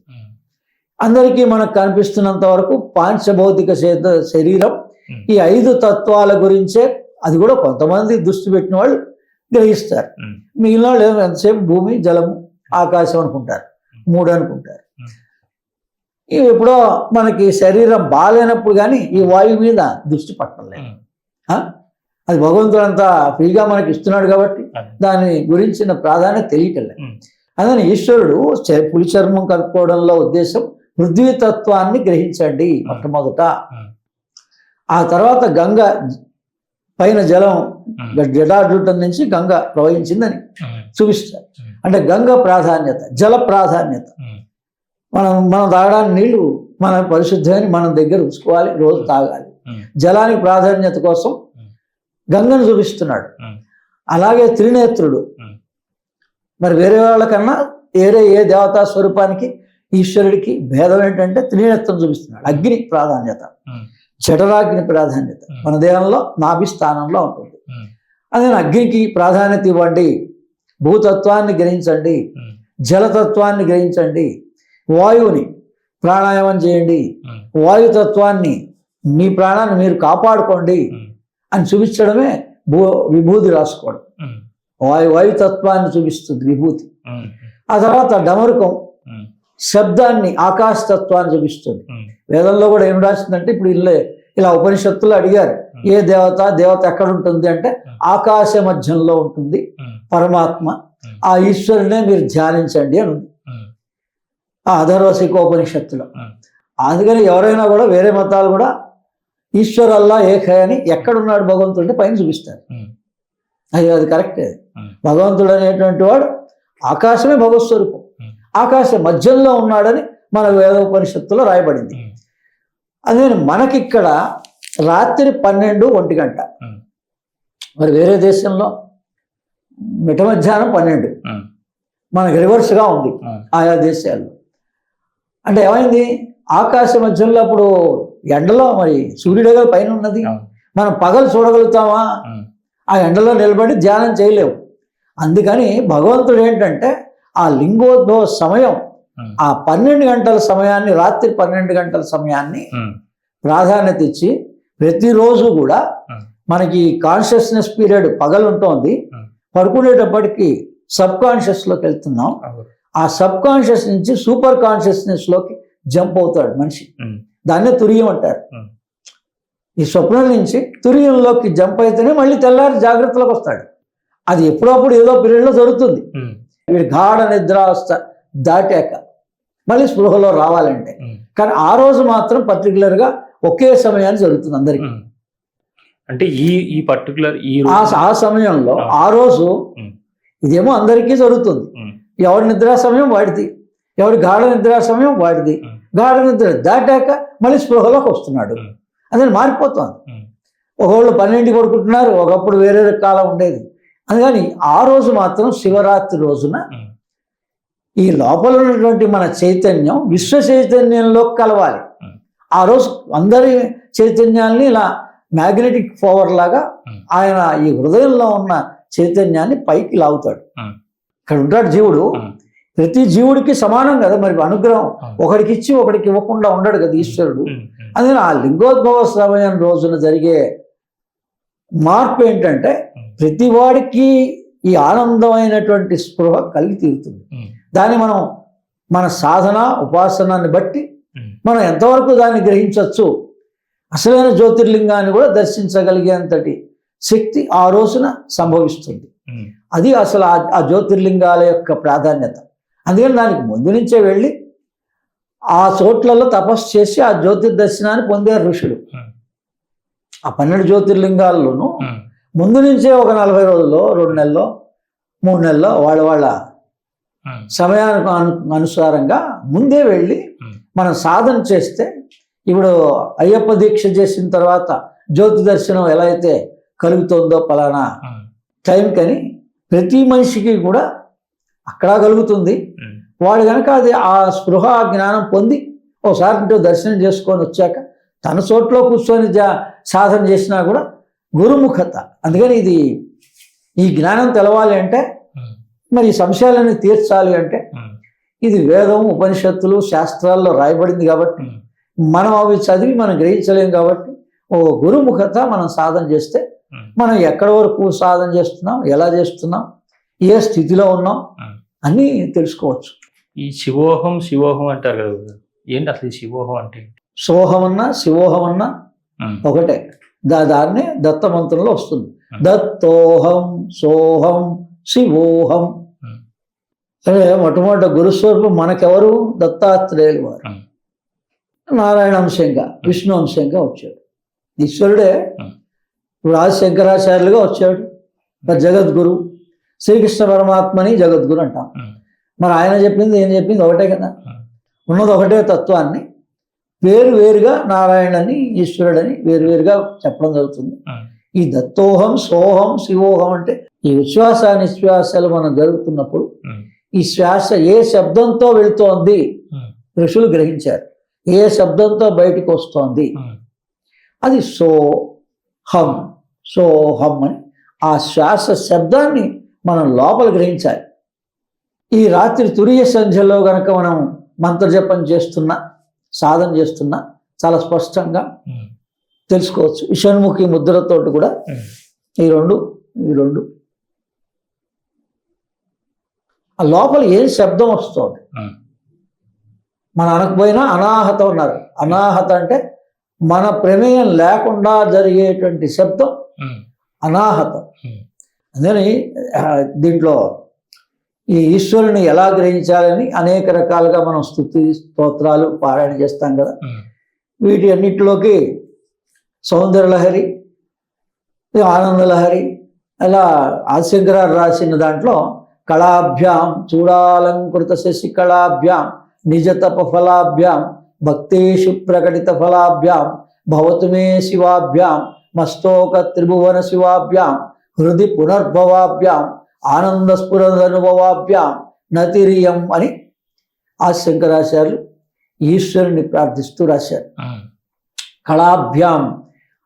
అందరికీ మనకు కనిపిస్తున్నంత వరకు పాంచభౌతిక శరీరం ఈ 5 తత్వాల గురించే, అది కూడా కొంతమంది దృష్టి పెట్టిన వాళ్ళు గ్రహిస్తారు. మిగిలిన వాళ్ళు ఎంతసేపు భూమి, జలము, ఆకాశం అనుకుంటారు, 3 అనుకుంటారు. ఇవి ఎప్పుడో మనకి శరీరం బాగాలేనప్పుడు కానీ ఈ వాయువు మీద దృష్టి పట్టలేదు. అది భగవంతుడు అంతా ఫ్రీగా మనకి ఇస్తున్నాడు కాబట్టి దాని గురించిన ప్రాధాన్యత తెలియటలేదు. అందుకని ఈశ్వరుడు పులి చర్మం కలుపుకోవడంలో ఉద్దేశం పృథ్వీతత్వాన్ని గ్రహించండి మొట్టమొదట. ఆ తర్వాత గంగ పైన జలం జటాజూటం నుంచి గంగ ప్రవహించిందని చూపిస్తారు. అంటే గంగ ప్రాధాన్యత, జల ప్రాధాన్యత. మనం తాగడానికి నీళ్లు మన పరిశుద్ధమైన మనం దగ్గర ఉంచుకోవాలి, రోజు తాగాలి. జలానికి ప్రాధాన్యత కోసం గంగను చూపిస్తున్నాడు. అలాగే త్రినేత్రుడు మరి వేరే వాళ్ళకన్నా వేరే ఏ దేవతా స్వరూపానికి ఈశ్వరుడికి భేదం ఏంటంటే త్రినేత్రం చూపిస్తున్నాడు. అగ్ని ప్రాధాన్యత, జఠరాగ్ని ప్రాధాన్యత మన దేహంలో నాభి స్థానంలో ఉంటుంది. అదే అగ్నికి ప్రాధాన్యత ఇవ్వండి, భూతత్వాన్ని గ్రహించండి, జలతత్వాన్ని గ్రహించండి, వాయువుని ప్రాణాయామం చేయండి, వాయుతత్వాన్ని మీ ప్రాణాన్ని మీరు కాపాడుకోండి అని చూపించడమే విభూతి రాసుకోవడం. వాయుతత్వాన్ని చూపిస్తుంది విభూతి. ఆ తర్వాత డమరుకం శబ్దాన్ని, ఆకాశతత్వాన్ని చూపిస్తుంది. వేదంలో కూడా ఏం రాసిందంటే, ఇప్పుడు ఇలా ఉపనిషత్తులు అడిగారు ఏ దేవత ఎక్కడ ఉంటుంది అంటే ఆకాశ మధ్యంలో ఉంటుంది పరమాత్మ, ఆ ఈశ్వరునే మీరు ధ్యానించండి అని ఉంది ఆ అధర్వసికోపనిషత్తులో. అందుకని ఎవరైనా కూడా వేరే మతాలు కూడా ఈశ్వరల్లా ఏకై అని ఎక్కడున్నాడు భగవంతుడు పైన చూపిస్తారు. అది కరెక్టే. భగవంతుడు అనేటువంటి వాడు ఆకాశమే భగవత్ స్వరూపం, ఆకాశ మధ్యంలో ఉన్నాడని మన వేదోపనిషత్తులో రాయబడింది. అదే మనకిక్కడ రాత్రి 12-1 గంట, మరి వేరే దేశంలో మిట మధ్యాహ్నం 12, మనకి రివర్స్గా ఉంది ఆయా దేశాల్లో. అంటే ఏమైంది, ఆకాశ మధ్యంలో అప్పుడు ఎండలో మరి సూర్యుడిగా పైన ఉన్నది, మనం పగలు చూడగలుగుతామా? ఆ ఎండలో నిలబడి ధ్యానం చేయలేవు. అందుకని భగవంతుడు ఏంటంటే ఆ లింగోద్భవ సమయం, ఆ 12 గంటల సమయాన్ని, రాత్రి 12 గంటల సమయాన్ని ప్రాధాన్యత ఇచ్చి ప్రతిరోజు కూడా మనకి కాన్షియస్నెస్ పీరియడ్ పగలు ఉంటుంది, పడుకునేటప్పటికి సబ్ కాన్షియస్లోకి వెళ్తున్నాం. ఆ సబ్ కాన్షియస్ నుంచి సూపర్ కాన్షియస్నెస్లోకి జంప్ అవుతాడు మనిషి. దాన్నే తురియం అంటారు. ఈ స్వప్నం నుంచి తురియంలోకి జంప్ అయితేనే మళ్ళీ తెల్లారి జాగ్రత్తలోకి వస్తాడు. అది ఎప్పుడప్పుడు ఏదో పీరియడ్లో జరుగుతుంది. వీడు గాఢ నిద్రావస్థ దాటాక మళ్ళీ స్పృహలో రావాలంటే, కానీ ఆ రోజు మాత్రం పర్టికులర్గా ఒకే సమయాన్ని జరుగుతుంది అందరికీ. అంటే ఈ పర్టికులర్ ఆ సమయంలో ఆ రోజు ఇదేమో అందరికీ జరుగుతుంది. ఎవరి నిద్రా సమయం వాడిది, ఎవరి గాఢ నిద్రా సమయం వాడిది. గాఢ నిద్ర దాటాక మళ్ళీ స్పృహలోకి వస్తున్నాడు. అదే మారిపోతుంది. ఒకళ్ళు 12 పడుకుంటున్నారు, ఒకప్పుడు వేరే కాలం ఉండేది. అందుకని ఆ రోజు మాత్రం శివరాత్రి రోజున ఈ లోపల ఉన్నటువంటి మన చైతన్యం విశ్వ చైతన్యంలో కలవాలి. ఆ రోజు అందరి చైతన్యాన్ని ఇలా మ్యాగ్నెటిక్ పవర్ లాగా ఆయన ఈ హృదయంలో ఉన్న చైతన్యాన్ని పైకి లాగుతాడు. ఇక్కడ ఉంటాడు జీవుడు, ప్రతి జీవుడికి సమానం కదా మరి అనుగ్రహం, ఒకడికి ఇచ్చి ఒకడికి ఇవ్వకుండా ఉండడు కదా ఈశ్వరుడు. అందుకని ఆ లింగోద్భవ సమయం రోజున జరిగే మార్పు ఏంటంటే ప్రతి వాడికి ఈ ఆనందమైనటువంటి స్పృహ కలిగి తీరుతుంది. దాన్ని మనం మన సాధన ఉపాసనాన్ని బట్టి మనం ఎంతవరకు దాన్ని గ్రహించవచ్చు, అసలైన జ్యోతిర్లింగాన్ని కూడా దర్శించగలిగేంతటి శక్తి ఆ రోజున సంభవిస్తుంది. అది అసలు ఆ జ్యోతిర్లింగాల యొక్క ప్రాధాన్యత. అందుకని దానికి ముందు నుంచే వెళ్ళి ఆ చోట్లలో తపస్సు చేసి ఆ జ్యోతిర్దర్శనాన్ని పొందారు ఋషులు. ఆ 12 జ్యోతిర్లింగాల్లోనూ ముందు నుంచే ఒక 40 రోజుల్లో, 2 నెలల్లో, 3 నెలల్లో వాళ్ళ సమయానికి అనుసారంగా ముందే వెళ్ళి మనం సాధన చేస్తే, ఇప్పుడు అయ్యప్ప దీక్ష చేసిన తర్వాత జ్యోతి దర్శనం ఎలా అయితే కలుగుతుందో పలానా టైం కని ప్రతి మనిషికి కూడా అక్కడ కలుగుతుంది. వాడు కనుక అది ఆ స్పృహ జ్ఞానం పొంది ఒకసారి దర్శనం చేసుకొని వచ్చాక తన చోట్లో కూర్చొని సాధన చేసినా కూడా గురుముఖత. అందుకని ఈ జ్ఞానం తెలవాలి అంటే, మరి ఈ సంశయాలన్నీ తీర్చాలి అంటే ఇది వేదం ఉపనిషత్తులు శాస్త్రాల్లో రాయబడింది కాబట్టి మనం అవి చదివి మనం గ్రహించలేం కాబట్టి ఓ గురుముఖత మనం సాధన చేస్తే మనం ఎక్కడి వరకు సాధన చేస్తున్నాం, ఎలా చేస్తున్నాం, ఏ స్థితిలో ఉన్నాం అన్నీ తెలుసుకోవచ్చు. ఈ శివోహం అంటారు కదా, ఏంటి అసలు శివోహం అంటే? సోహమన్నా శివోహమన్నా ఒకటే. దాన్నే దత్త మంత్రంలో వస్తుంది. దత్తోహం సోహం శివోహం. అదే మొట్టమొదటి గురుస్వరూపం మనకెవరు? దత్తాత్రేయులు వారు. నారాయణ అంశంగా, విష్ణు అంశంగా వచ్చాడు. ఈశ్వరుడే ఇప్పుడు ఆది శంకరాచార్యులుగా వచ్చాడు. మరి జగద్గురు శ్రీకృష్ణ పరమాత్మని జగద్గురు అంటాం. మరి ఆయన చెప్పింది ఏం చెప్పింది ఒకటే కదా, ఉన్నది ఒకటే తత్వాన్ని వేరు వేరుగా నారాయణని ఈశ్వరుడని వేరువేరుగా చెప్పడం జరుగుతుంది. ఈ దత్తోహం సోహం శివోహం అంటే ఈ ఉచ్ఛ్వాస నిశ్వాసాలు మనం జరుగుతున్నప్పుడు ఈ శ్వాస ఏ శబ్దంతో వెళుతోంది ఋషులు గ్రహించారు. ఏ శబ్దంతో బయటకు వస్తోంది అది సోహం సోహం అని ఆ శ్వాస శబ్దాన్ని మనం లోపల గ్రహించాలి. ఈ రాత్రి తురియ సంధ్యలో గనక మనం మంత్రజపం చేస్తున్నా సాధన చేస్తున్నా చాలా స్పష్టంగా తెలుసుకోవచ్చు. విషణ్ముఖి ముద్రతోటి కూడా ఈ రెండు ఆ లోపల ఏం శబ్దం వస్తుంది మన అనకపోయినా అనాహతం అన్నారు. అనాహత అంటే మన ప్రమేయం లేకుండా జరిగేటువంటి శబ్దం అనాహతం. అందుకని దీంట్లో ఈ ఈశ్వరుని ఎలా గ్రహించాలని అనేక రకాలుగా మనం స్తుతి స్తోత్రాలు పారాయణ చేస్తాం కదా. వీటి అన్నిటిలోకి సౌందర్యలహరి, ఆనందలహరి అలా ఆదిశంకరారు రాసిన దాంట్లో కళాభ్యాం చూడాలంకృత శశికళాభ్యాం నిజతప ఫలాభ్యాం భక్తేషు ప్రకటిత ఫలాభ్యాం భవతు మే శివాభ్యాం మస్తోక త్రిభువన శివాభ్యాం హృది పునర్భవాభ్యాం ఆనంద స్ఫురదనుభవాభ్యాం నతిరియం అని ఆ శంకరాచార్యులు ఈశ్వరుని ప్రార్థిస్తూ రాశారు. కళాభ్యాం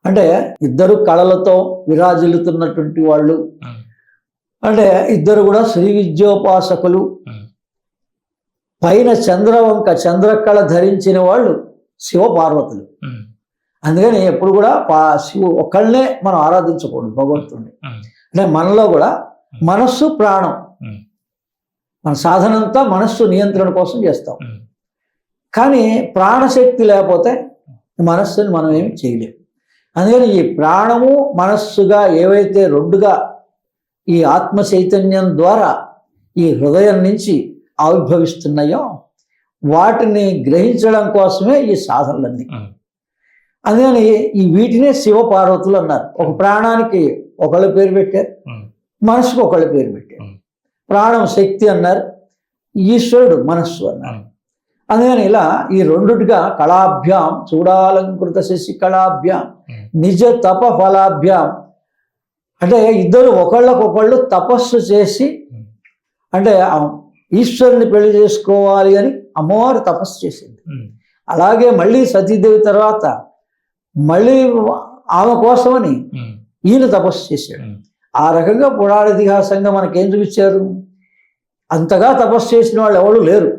అంటే ఇద్దరు కళలతో విరాజిల్లుతున్నటువంటి వాళ్ళు, అంటే ఇద్దరు కూడా శ్రీ విద్యోపాసకులు, పైన చంద్రవంక చంద్రకళ ధరించిన వాళ్ళు శివపార్వతులు. అందుకని ఎప్పుడు కూడా శివు ఒకళ్ళనే మనం ఆరాధించకూడదు భగవంతుడిని. అంటే మనలో కూడా మనస్సు ప్రాణం, మన సాధనంతా మనస్సు నియంత్రణ కోసం చేస్తాం. కానీ ప్రాణశక్తి లేకపోతే మనస్సుని మనం ఏమి చేయలేము. అందుకని ఈ ప్రాణము మనస్సుగా ఏవైతే రెండుగా ఈ ఆత్మ చైతన్యం ద్వారా ఈ హృదయం నుంచి ఆవిర్భవిస్తున్నాయో వాటిని గ్రహించడం కోసమే ఈ సాధనలన్నీ. అందుకని ఈ వీటినే శివపార్వతులు అన్నారు. ఒక ప్రాణానికి ఒకళ్ళ పేరు పెట్టారు, మనసుకు ఒకళ్ళ పేరు పెట్టారు. ప్రాణం శక్తి అన్నారు, ఈశ్వరుడు మనస్సు అన్నారు. అందుకని ఇలా ఈ రెండుగా కళాభ్యాం చూడాలంకృత శశి కళాభ్యాం నిజ తప ఫలాభ్యాం అంటే ఇద్దరు ఒకళ్ళకొకళ్ళు తపస్సు చేసి, అంటే ఈశ్వరుని పెళ్లి చేసుకోవాలి అని అమ్మవారు తపస్సు చేసింది. అలాగే మళ్ళీ సతీదేవి తర్వాత మళ్ళీ ఆమె కోసమని ఈయన తపస్సు చేశాడు. ఆ రకంగా పురాణ ఇతిహాసంగా మనకేం చూపించారు? అంతగా తపస్సు చేసిన వాళ్ళు ఎవరు లేరు,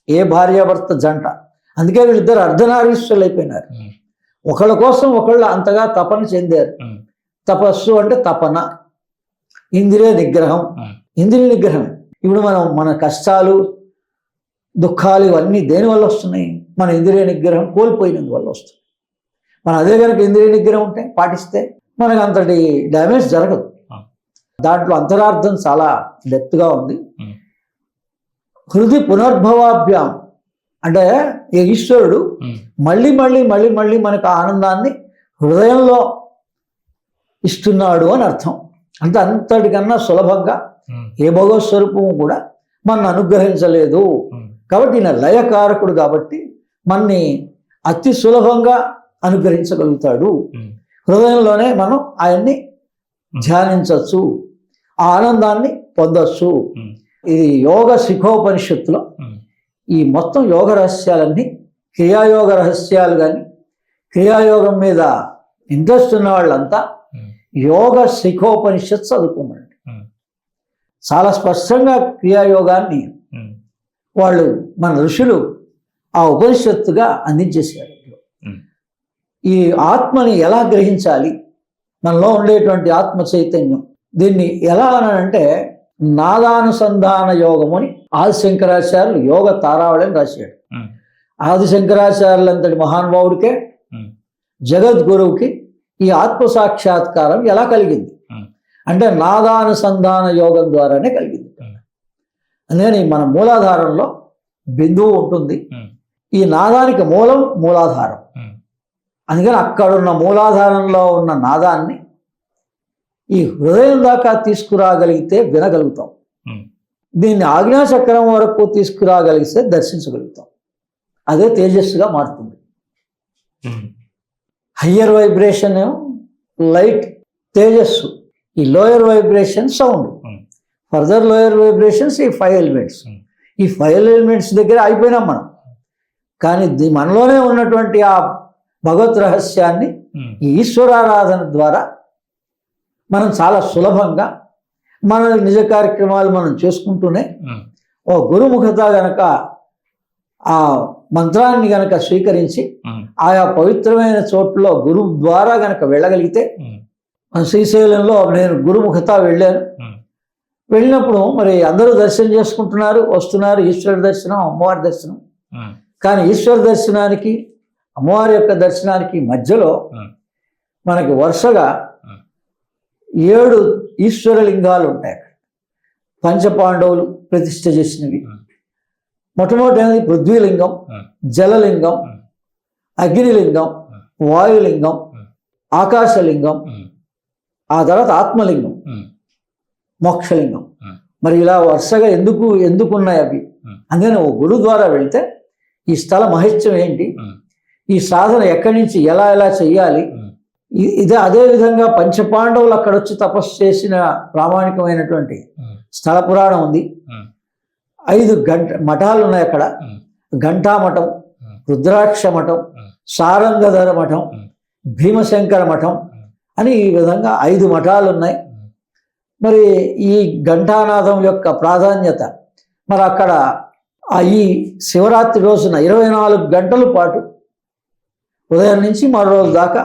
ఏ భార్యాభర్త జంట. అందుకే వీళ్ళిద్దరు అర్ధనారీశ్వరులు అయిపోయినారు. ఒకళ్ళ కోసం ఒకళ్ళు అంతగా తపన చెందారు. తపస్సు అంటే తపన, ఇంద్రియ నిగ్రహం. ఇంద్రియ నిగ్రహం ఇప్పుడు మన కష్టాలు దుఃఖాలు ఇవన్నీ దేనివల్ల వస్తున్నాయి? మన ఇంద్రియ నిగ్రహం కోల్పోయినందువల్ల వస్తుంది. మన అదే కనుక ఇంద్రియ నిగ్రహం ఉంటే పాటిస్తే మనకు అంతటి డ్యామేజ్ జరగదు. దాంట్లో అంతరార్థం చాలా డెప్త్గా ఉంది. హృది పునర్భవాభ్యాం అంటే ఈశ్వరుడు మళ్ళీ మళ్ళీ మళ్ళీ మళ్ళీ మనకు ఆనందాన్ని హృదయంలో ఇస్తున్నాడు అని అర్థం. అంతటికన్నా సులభంగా ఏ భగవత్ స్వరూపము కూడా మన అనుగ్రహించలేదు. కాబట్టి ఈయన లయకారకుడు కాబట్టి మనని అతి సులభంగా అనుగ్రహించగలుగుతాడు. హృదయంలోనే మనం ఆయన్ని ధ్యానించవచ్చు, ఆ ఆనందాన్ని పొందొచ్చు. ఇది యోగ శిఖోపనిషత్తులో ఈ మొత్తం యోగ రహస్యాలన్నీ, క్రియాయోగ రహస్యాలు కానీ క్రియాయోగం మీద ఇంట్రెస్ట్ ఉన్న వాళ్ళంతా యోగ శిఖోపనిషత్తు చదువుకోమండి. చాలా స్పష్టంగా క్రియాయోగాన్ని వాళ్ళు మన ఋషులు ఆ ఉపనిషత్తుగా అందించేశారు. ఈ ఆత్మని ఎలా గ్రహించాలి, మనలో ఉండేటువంటి ఆత్మ చైతన్యం, దీన్ని ఎలా అనంటే నాదానుసంధాన యోగం అని ఆదిశంకరాచార్యులు యోగ తారావళిని రాశాడు. ఆదిశంకరాచార్యులు అంతటి మహానుభావుడికే, జగద్గురువుకి ఈ ఆత్మ సాక్షాత్కారం ఎలా కలిగింది అంటే నాదానుసంధాన యోగం ద్వారానే కలిగింది. అందుకని మన మూలాధారంలో బిందువు ఉంటుంది. ఈ నాదానికి మూలం మూలాధారం. అందుకని అక్కడున్న మూలాధారంలో ఉన్న నాదాన్ని ఈ హృదయం దాకా తీసుకురాగలిగితే వినగలుగుతాం. దీన్ని ఆజ్ఞాచక్రం వరకు తీసుకురాగలిగితే దర్శించగలుగుతాం. అదే తేజస్సుగా మారుతుంది. హయ్యర్ వైబ్రేషన్ లైట్, తేజస్సు. ఈ lower vibration sound. Further lower vibrations ఈ 5 ఎలిమెంట్స్. ఈ 5 ఎలిమెంట్స్ దగ్గర అయిపోయినాం మనం. కానీ మనలోనే ఉన్నటువంటి ఆ భగవత్ రహస్యాన్ని ఈ ఈశ్వరారాధన ద్వారా మనం చాలా సులభంగా మన నిజ కార్యక్రమాలు మనం చేసుకుంటూనే ఓ గురుముఖత గనక ఆ మంత్రాన్ని గనక స్వీకరించి ఆయా పవిత్రమైన చోట్ల గురువు ద్వారా గనక వెళ్ళగలిగితే, మన శ్రీశైలంలో నేను గురుముఖత వెళ్ళాను. వెళ్ళినప్పుడు మరి అందరూ దర్శనం చేసుకుంటున్నారు, వస్తున్నారు. ఈశ్వర దర్శనం, అమ్మవారి దర్శనం. కానీ ఈశ్వర దర్శనానికి అమ్మవారి యొక్క దర్శనానికి మధ్యలో మనకి వరుసగా 7 ఈశ్వరలింగాలు ఉంటాయి. అక్కడ పంచపాండవులు ప్రతిష్ఠ చేసినవి. మొట్టమొదటి పృథ్వీలింగం, జలలింగం, అగ్నిలింగం, వాయులింగం, ఆకాశలింగం, ఆ తర్వాత ఆత్మలింగం, మోక్షలింగం. మరి ఇలా వరుసగా ఎందుకున్నాయి అవి? అందుకని ఓ గురు ద్వారా వెళ్తే ఈ స్థల మహత్యం ఏంటి, ఈ సాధన ఎక్కడి నుంచి ఎలా చెయ్యాలి, అదే విధంగా పంచపాండవులు అక్కడ వచ్చి తపస్సు చేసిన ప్రామాణికమైనటువంటి స్థల పురాణం ఉంది. 5 మఠాలు ఉన్నాయి అక్కడ. ఘంటా మఠం, రుద్రాక్ష మఠం, సారంగధర మఠం, భీమశంకర మఠం అని ఈ విధంగా 5 మఠాలు ఉన్నాయి. మరి ఈ ఘంటానాదం యొక్క ప్రాధాన్యత మరి అక్కడ ఈ శివరాత్రి రోజున 24 గంటల పాటు ఉదయం నుంచి మరో రోజు దాకా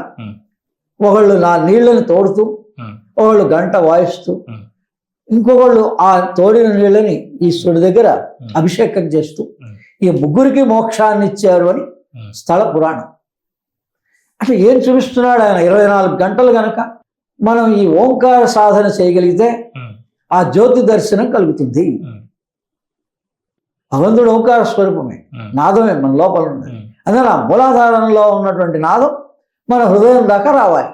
ఒకళ్ళు నీళ్ళని తోడుతూ, ఒకళ్ళు గంట వాయిస్తూ, ఇంకొకళ్ళు ఆ తోడిన నీళ్ళని ఈశ్వరుడి దగ్గర అభిషేకం చేస్తూ ఈ ముగ్గురికి మోక్షాన్ని ఇచ్చారు అని స్థల పురాణం. అంటే ఏం చూపిస్తున్నాడు ఆయన? 24 గంటలు గనక మనం ఈ ఓంకార సాధన చేయగలిగితే ఆ జ్యోతి దర్శనం కలుగుతుంది. భగవంతుడు ఓంకార స్వరూపమే, నాదమే మన లోపల ఉన్నది. అందుకని ఆ మూలాధారంలో ఉన్నటువంటి నాదం మన హృదయం దాకా రావాలి.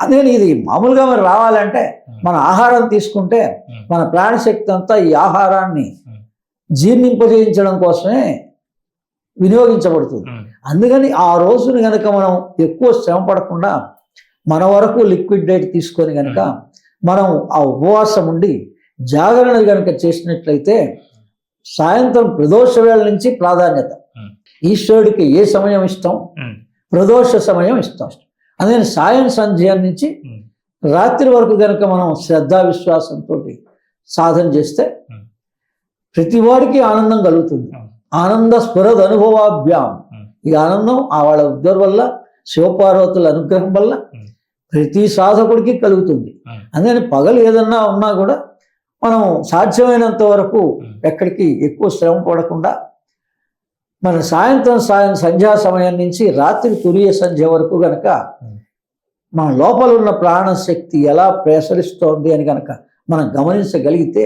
అదే ఇది మామూలుగా మరి రావాలంటే మన ఆహారం తీసుకుంటే మన ప్రాణశక్తి అంతా ఈ ఆహారాన్ని జీర్ణింపజేయించడం కోసమే వినియోగించబడుతుంది. అందుకని ఆ రోజుని కనుక మనం ఎక్కువ శ్రమ పడకుండా మన వరకు లిక్విడ్ డైట్ తీసుకొని కనుక మనం ఆ ఉపవాసం ఉండి జాగరణ కనుక చేసినట్లయితే సాయంత్రం ప్రదోష వేళ నుంచి ప్రాధాన్యత. ఈశ్వరుడికి ఏ సమయం ఇష్టం? ప్రదోష సమయం ఇష్టం. అందుకని సాయం సంధ్య నుంచి రాత్రి వరకు కనుక మనం శ్రద్ధా విశ్వాసంతో సాధన చేస్తే ప్రతి వాడికి ఆనందం కలుగుతుంది. ఆనంద స్ఫురద అనుభవాభ్యాం. ఈ ఆనందం వాళ్ళ ఉద్దరు వల్ల, శివపార్వతుల అనుగ్రహం వల్ల ప్రతి సాధకుడికి కలుగుతుంది. అందుకని పగలు ఏదన్నా ఉన్నా కూడా మనం సాధ్యమైనంత వరకు ఎక్కడికి ఎక్కువ శ్రమ పడకుండా మన సాయంత్రం సంధ్యా సమయం నుంచి రాత్రి తురియ సంధ్య వరకు గనక మన లోపల ఉన్న ప్రాణశక్తి ఎలా ప్రసరిస్తోంది అని కనుక మనం గమనించగలిగితే,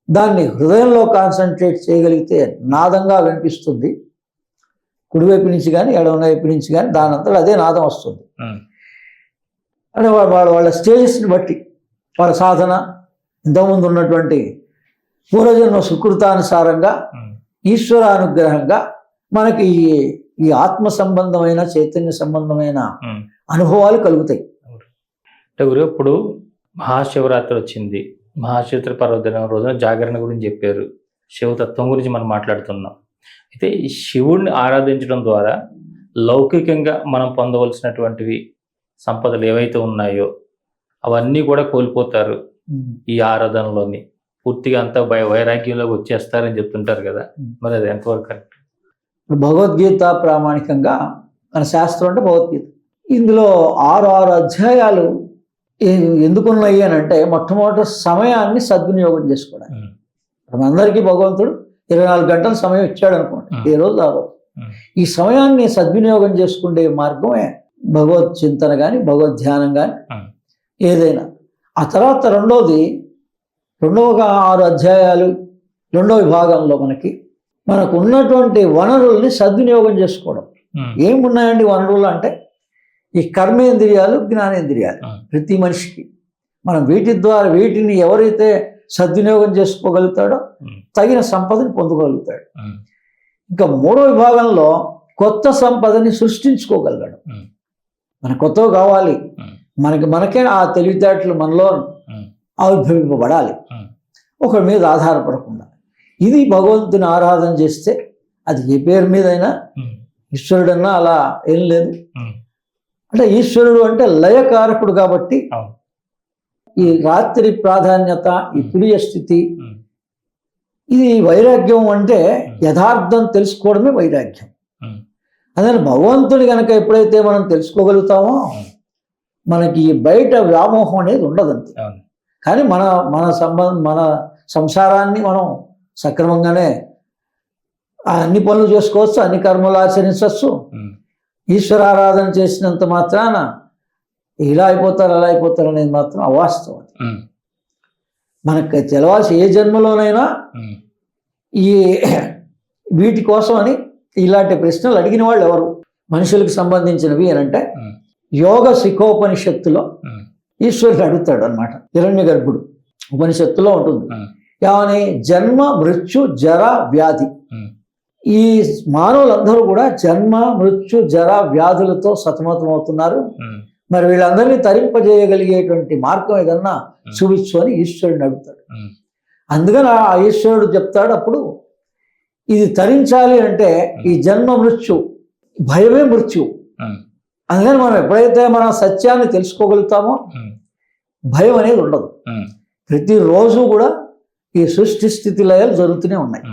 దాన్ని హృదయంలో కాన్సన్ట్రేట్ చేయగలిగితే నాదంగా వినిపిస్తుంది. కుడివైపు నుంచి కానీ ఎడమవైపు నుంచి కానీ దానంతా అదే నాదం వస్తుంది. అంటే వాళ్ళ స్టేజెస్ని బట్టి వాళ్ళ సాధన, ఇంతకుముందు ఉన్నటువంటి పూర్వజన్మ సుకృతానుసారంగా ఈశ్వరానుగ్రహంగా మనకి ఈ ఆత్మ సంబంధమైన చైతన్య సంబంధమైన అనుభవాలు కలుగుతాయి. అంటే గురు ఇప్పుడు మహాశివరాత్రి వచ్చింది. మహాశివరాత్రి పర్వదినం రోజున జాగరణ గురించి చెప్పారు, శివతత్వం గురించి మనం మాట్లాడుతున్నాం. అయితే ఈ శివుడిని ఆరాధించడం ద్వారా లౌకికంగా మనం పొందవలసినటువంటివి సంపదలు ఏవైతే ఉన్నాయో అవన్నీ కూడా కోల్పోతారు ఈ ఆరాధనలోని. పూర్తిగా అంతా వైరాగ్యంలోకి వచ్చేస్తారని చెప్తుంటారు కదా, మరి అది ఎంతవరకు కరెక్ట్? భగవద్గీత ప్రామాణికంగా మన శాస్త్రం అంటే భగవద్గీత. ఇందులో 6 అధ్యాయాలు ఎందుకున్నాయి అని అంటే, మొట్టమొదటి సమయాన్ని సద్వినియోగం చేసుకోవడానికి. అందరికీ భగవంతుడు 24 గంటల సమయం ఇచ్చాడు అనుకోండి, ఏ రోజు ఆ రోజు. ఈ సమయాన్ని సద్వినియోగం చేసుకునే మార్గమే భగవద్ చింతన కానీ, భగవద్ ధ్యానం కానీ ఏదైనా. ఆ తర్వాత రెండవ 6 అధ్యాయాలు రెండో విభాగంలో మనకు ఉన్నటువంటి వనరుల్ని సద్వినియోగం చేసుకోవడం. ఏమున్నాయండి వనరులు అంటే ఈ కర్మేంద్రియాలు, జ్ఞానేంద్రియాలు. ప్రతి మనిషికి మనం వీటిని ఎవరైతే సద్వినియోగం చేసుకోగలుగుతాడో తగిన సంపదని పొందగలుగుతాడు. ఇంకా మూడో విభాగంలో కొత్త సంపదని సృష్టించుకోగలగాడు. మనకు కొత్తవి కావాలి, మనకే ఆ తెలివితేటలు మనలో ఆవిర్భవింపబడాలి, ఒకరి మీద ఆధారపడకుండా. ఇది భగవంతుని ఆరాధన చేస్తే అది ఏ పేరు మీదైనా, ఈశ్వరుడన్నా అలా ఏం లేదు. అంటే ఈశ్వరుడు అంటే లయకారకుడు కాబట్టి ఈ రాత్రి ప్రాధాన్యత, ఈ తురియ స్థితి, ఇది వైరాగ్యం. అంటే యథార్థం తెలుసుకోవడమే వైరాగ్యం. అదే భగవంతుని కనుక ఎప్పుడైతే మనం తెలుసుకోగలుగుతామో మనకి ఈ బయట వ్యామోహం అనేది ఉండదంతే. కానీ మన సంసారాన్ని మనం సక్రమంగానే అన్ని పనులు చేసుకోవచ్చు, అన్ని కర్మలు ఆచరించవచ్చు. ఈశ్వరారాధన చేసినంత మాత్రాన ఇలా అయిపోతారు అలా అయిపోతారు అనేది మాత్రం అవాస్తవం. మనకు తెలవాల్సి ఏ జన్మలోనైనా ఈ వీటి కోసం అని ఇలాంటి ప్రశ్నలు అడిగిన వాళ్ళు ఎవరు? మనుషులకు సంబంధించినవి అని అంటే యోగ శిఖోపనిషత్తులో ఈశ్వరుడు అడుగుతాడు అనమాట. హిరణ్య గర్భుడు ఉపనిషత్తులో ఉంటుంది. ఏమని? జన్మ మృత్యు జర వ్యాధి. ఈ మానవులందరూ కూడా జన్మ మృత్యు జర వ్యాధులతో సతమతం అవుతున్నారు. మరి వీళ్ళందరినీ తరింపజేయగలిగేటువంటి మార్గం ఏదన్నా చూపించు అని ఈశ్వరుడిని అడుగుతాడు. అందుకని ఆ ఈశ్వరుడు చెప్తాడు, అప్పుడు ఇది తరించాలి అంటే ఈ జన్మ మృత్యు, భయమే మృత్యు. అందుకని మనం ఎప్పుడైతే మన సత్యాన్ని తెలుసుకోగలుగుతామో భయం అనేది ఉండదు. ప్రతిరోజు కూడా ఈ సృష్టి స్థితి లయాలు జరుగుతూనే ఉన్నాయి.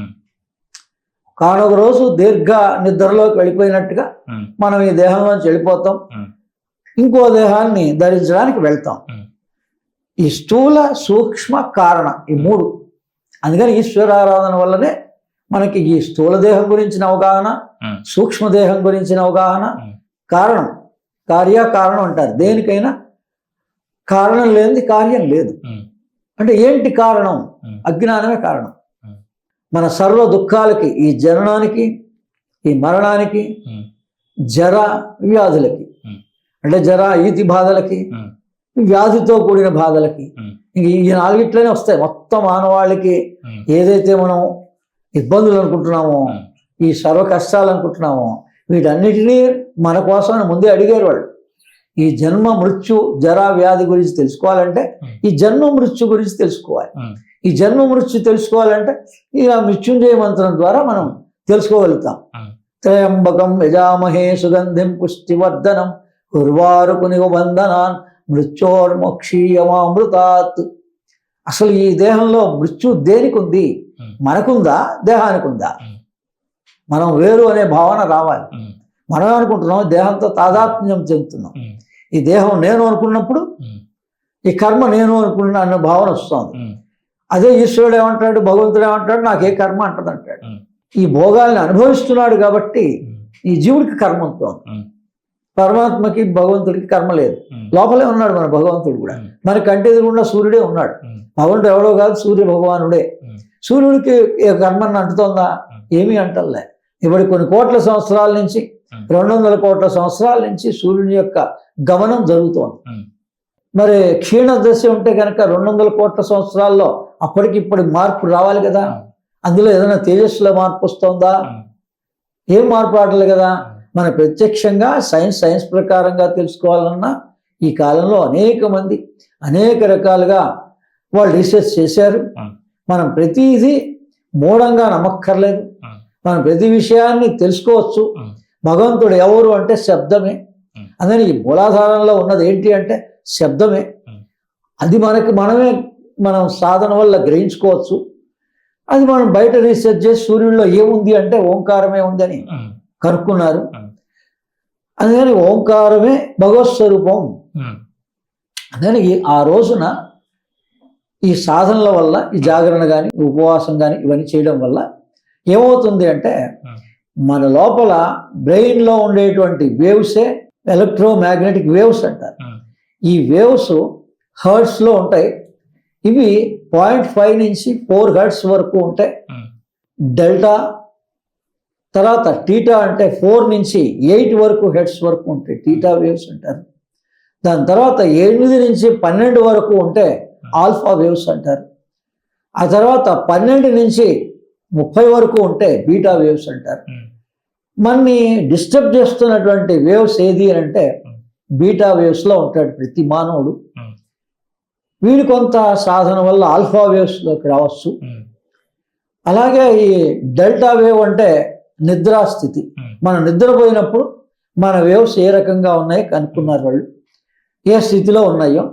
కానొక రోజు దీర్ఘ నిద్రలోకి వెళ్ళిపోయినట్టుగా మనం ఈ దేహంలోంచి వెళ్ళిపోతాం, ఇంకో దేహాన్ని ధరించడానికి వెళ్తాం. ఈ స్థూల సూక్ష్మ కారణ, ఈ మూడు. అందుకని ఈశ్వరారాధన వల్లనే మనకి ఈ స్థూల దేహం గురించిన అవగాహన, సూక్ష్మదేహం గురించిన అవగాహన, కారణం, కార్యకారణం అంటారు. దేనికైనా కారణం లేనిది కార్యం లేదు. అంటే ఏంటి కారణం? అజ్ఞానమే కారణం. మన సర్వ దుఃఖాలకి, ఈ జననానికి, ఈ మరణానికి, జర వ్యాధులకి, అంటే జర ఈతి బాధలకి, వ్యాధితో కూడిన బాధలకి, ఇంక ఈ నాలుగిట్లోనే వస్తాయి. మొత్తం మానవాళికి ఏదైతే మనం ఇబ్బందులు అనుకుంటున్నామో, ఈ సర్వ కష్టాలు అనుకుంటున్నామో, వీటన్నిటినీ మన కోసం ముందే అడిగారు వాళ్ళు. ఈ జన్మ మృత్యు జరా వ్యాధి గురించి తెలుసుకోవాలంటే ఈ జన్మ మృత్యు గురించి తెలుసుకోవాలి. ఈ జన్మ మృత్యు తెలుసుకోవాలంటే ఈ మృత్యుంజయ మంత్రం ద్వారా మనం తెలుసుకోగలుగుతాం. త్రయంబకం యజామహే సుగంధిం పుష్టివర్ధనం ఉర్వారుకునివ బంధనాన్ మృత్యోర్మోక్షీయమామృతాత్. అసలు ఈ దేహంలో మృత్యు దేనికి ఉంది? మనకుందా, దేహానికి ఉందా? మనం వేరు అనే భావన రావాలి. మనం అనుకుంటున్నాం దేహంతో తాదాత్మ్యం చెందుతున్నాం. ఈ దేహం నేను అనుకున్నప్పుడు ఈ కర్మ నేను అనుకున్నా అన్న భావన వస్తుంది. అదే ఈశ్వరుడు ఏమంటాడు, భగవంతుడు ఏమంటాడు, నాకే కర్మ అంటది అంటాడు. ఈ భోగాల్ని అనుభవిస్తున్నాడు కాబట్టి ఈ జీవుడికి కర్మ ఉంటుంది. పరమాత్మకి భగవంతుడికి కర్మ లేదు. లోపలే ఉన్నాడు మన భగవంతుడు కూడా. మన కంటి ఎదురుగుండా సూర్యుడే ఉన్నాడు. భగవంతుడు ఎవడో కాదు, సూర్య భగవానుడే. సూర్యుడికి కర్మని అంటుతోందా? ఏమీ అంటలే. ఇప్పుడు కొన్ని కోట్ల సంవత్సరాల నుంచి, 200 కోట్ల సంవత్సరాల నుంచి సూర్యుని యొక్క గమనం జరుగుతోంది. మరి క్షీణ దశ ఉంటే కనుక 200 కోట్ల సంవత్సరాల్లో అప్పటికిప్పటి మార్పు రావాలి కదా. అందులో ఏదైనా తేజస్సులో మార్పు వస్తుందా? ఏం మార్పు రావట్లేదు కదా. మన ప్రత్యక్షంగా సైన్స్ ప్రకారంగా తెలుసుకోవాలన్నా ఈ కాలంలో అనేక మంది అనేక రకాలుగా వాళ్ళు రీసెర్చ్ చేశారు. మనం ప్రతిదీ మూఢంగా నమ్మక్కర్లేదు. మనం ప్రతి విషయాన్ని తెలుసుకోవచ్చు. భగవంతుడు ఎవరు అంటే శబ్దమే. అందుకని ఈ మూలాధారంలో ఉన్నది ఏంటి అంటే శబ్దమే. అది మనం సాధన వల్ల గ్రహించుకోవచ్చు. అది మనం బయట రీసెర్చ్ చేసి సూర్యుడిలో ఏముంది అంటే ఓంకారమే ఉందని కనుక్కున్నారు. అందుకని ఓంకారమే భగవత్ స్వరూపం. అందుకని ఆ రోజున ఈ సాధనల వల్ల, ఈ జాగరణ కానీ ఉపవాసం కానీ ఇవన్నీ చేయడం వల్ల ఏమవుతుంది అంటే మన లోపల బ్రెయిన్లో ఉండేటువంటి వేవ్సే ఎలక్ట్రోమాగ్నెటిక్ వేవ్స్ అంటారు. ఈ వేవ్స్ హర్ట్స్లో ఉంటాయి. ఇవి 0.5 నుంచి 4 హెర్ట్స్ వరకు ఉంటే ఉమ్, డెల్టా, తర్వాత టీటా అంటే 4 నుంచి 8 వరకు హెర్ట్స్ వరకు ఉంటాయి, టీటా వేవ్స్ అంటారు. దాని తర్వాత 8 నుంచి 12 వరకు ఉంటే ఆల్ఫా వేవ్స్ అంటారు. ఆ తర్వాత 12 నుంచి 30 వరకు ఉంటే బీటా వేవ్స్ అంటారు. ఉమ్, మనని డిస్టర్బ్ చేస్తున్నటువంటి వేవ్స్ ఏది అని అంటే బీటా వేవ్స్లో ఉంటాడు ప్రతి మానవుడు. ఉమ్, వీడి కొంత సాధన వల్ల ఆల్ఫా వేవ్స్లోకి రావచ్చు. ఉమ్, అలాగే ఈ డెల్టా వేవ్ అంటే నిద్రాస్థితి. ఉమ్, మనం నిద్రపోయినప్పుడు మన వేవ్స్ ఏ రకంగా ఉన్నాయి కనుక్కున్నారు వాళ్ళు, ఏ స్థితిలో ఉన్నాయో.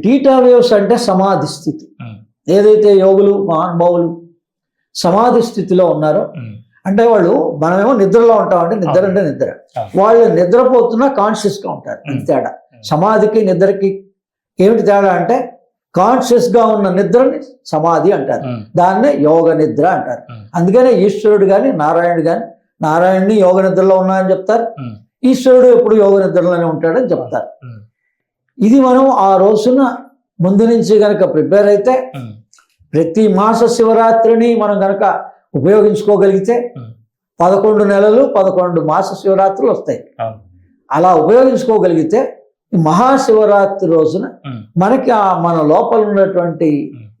టీటా వేవ్స్ అంటే సమాధి స్థితి. ఉమ్, ఏదైతే యోగులు మహానుభావులు సమాధి స్థితిలో ఉన్నారో, ఉమ్, అంటే వాళ్ళు, మనమేమో నిద్రలో ఉంటామంటే నిద్ర అంటే నిద్ర, వాళ్ళు నిద్రపోతున్నా కాన్షియస్గా ఉంటారు. ఇది తేడా. సమాధికి నిద్రకి ఏమిటి తేడా అంటే కాన్షియస్గా ఉన్న నిద్రని సమాధి అంటారు, ఉమ్, దాన్నే యోగ నిద్ర అంటారు. ఉమ్, అందుకనే ఈశ్వరుడు కానీ నారాయణుడు కానీ నారాయణుని యోగ నిద్రలో ఉన్నాయని చెప్తారు, ఉమ్, ఈశ్వరుడు ఎప్పుడు యోగ నిద్రలోనే ఉంటాడని చెప్తారు. ఉమ్, ఇది మనం ఆ రోజున ముందు నుంచి కనుక ప్రిపేర్ అయితే ఉమ్, ప్రతి మాస శివరాత్రిని మనం కనుక ఉపయోగించుకోగలిగితే ఉమ్, 11 నెలలు 11 మాస శివరాత్రులు వస్తాయి. అవును. అలా ఉపయోగించుకోగలిగితే ఈ మహాశివరాత్రి రోజున ఉమ్, మనకి మన లోపల ఉన్నటువంటి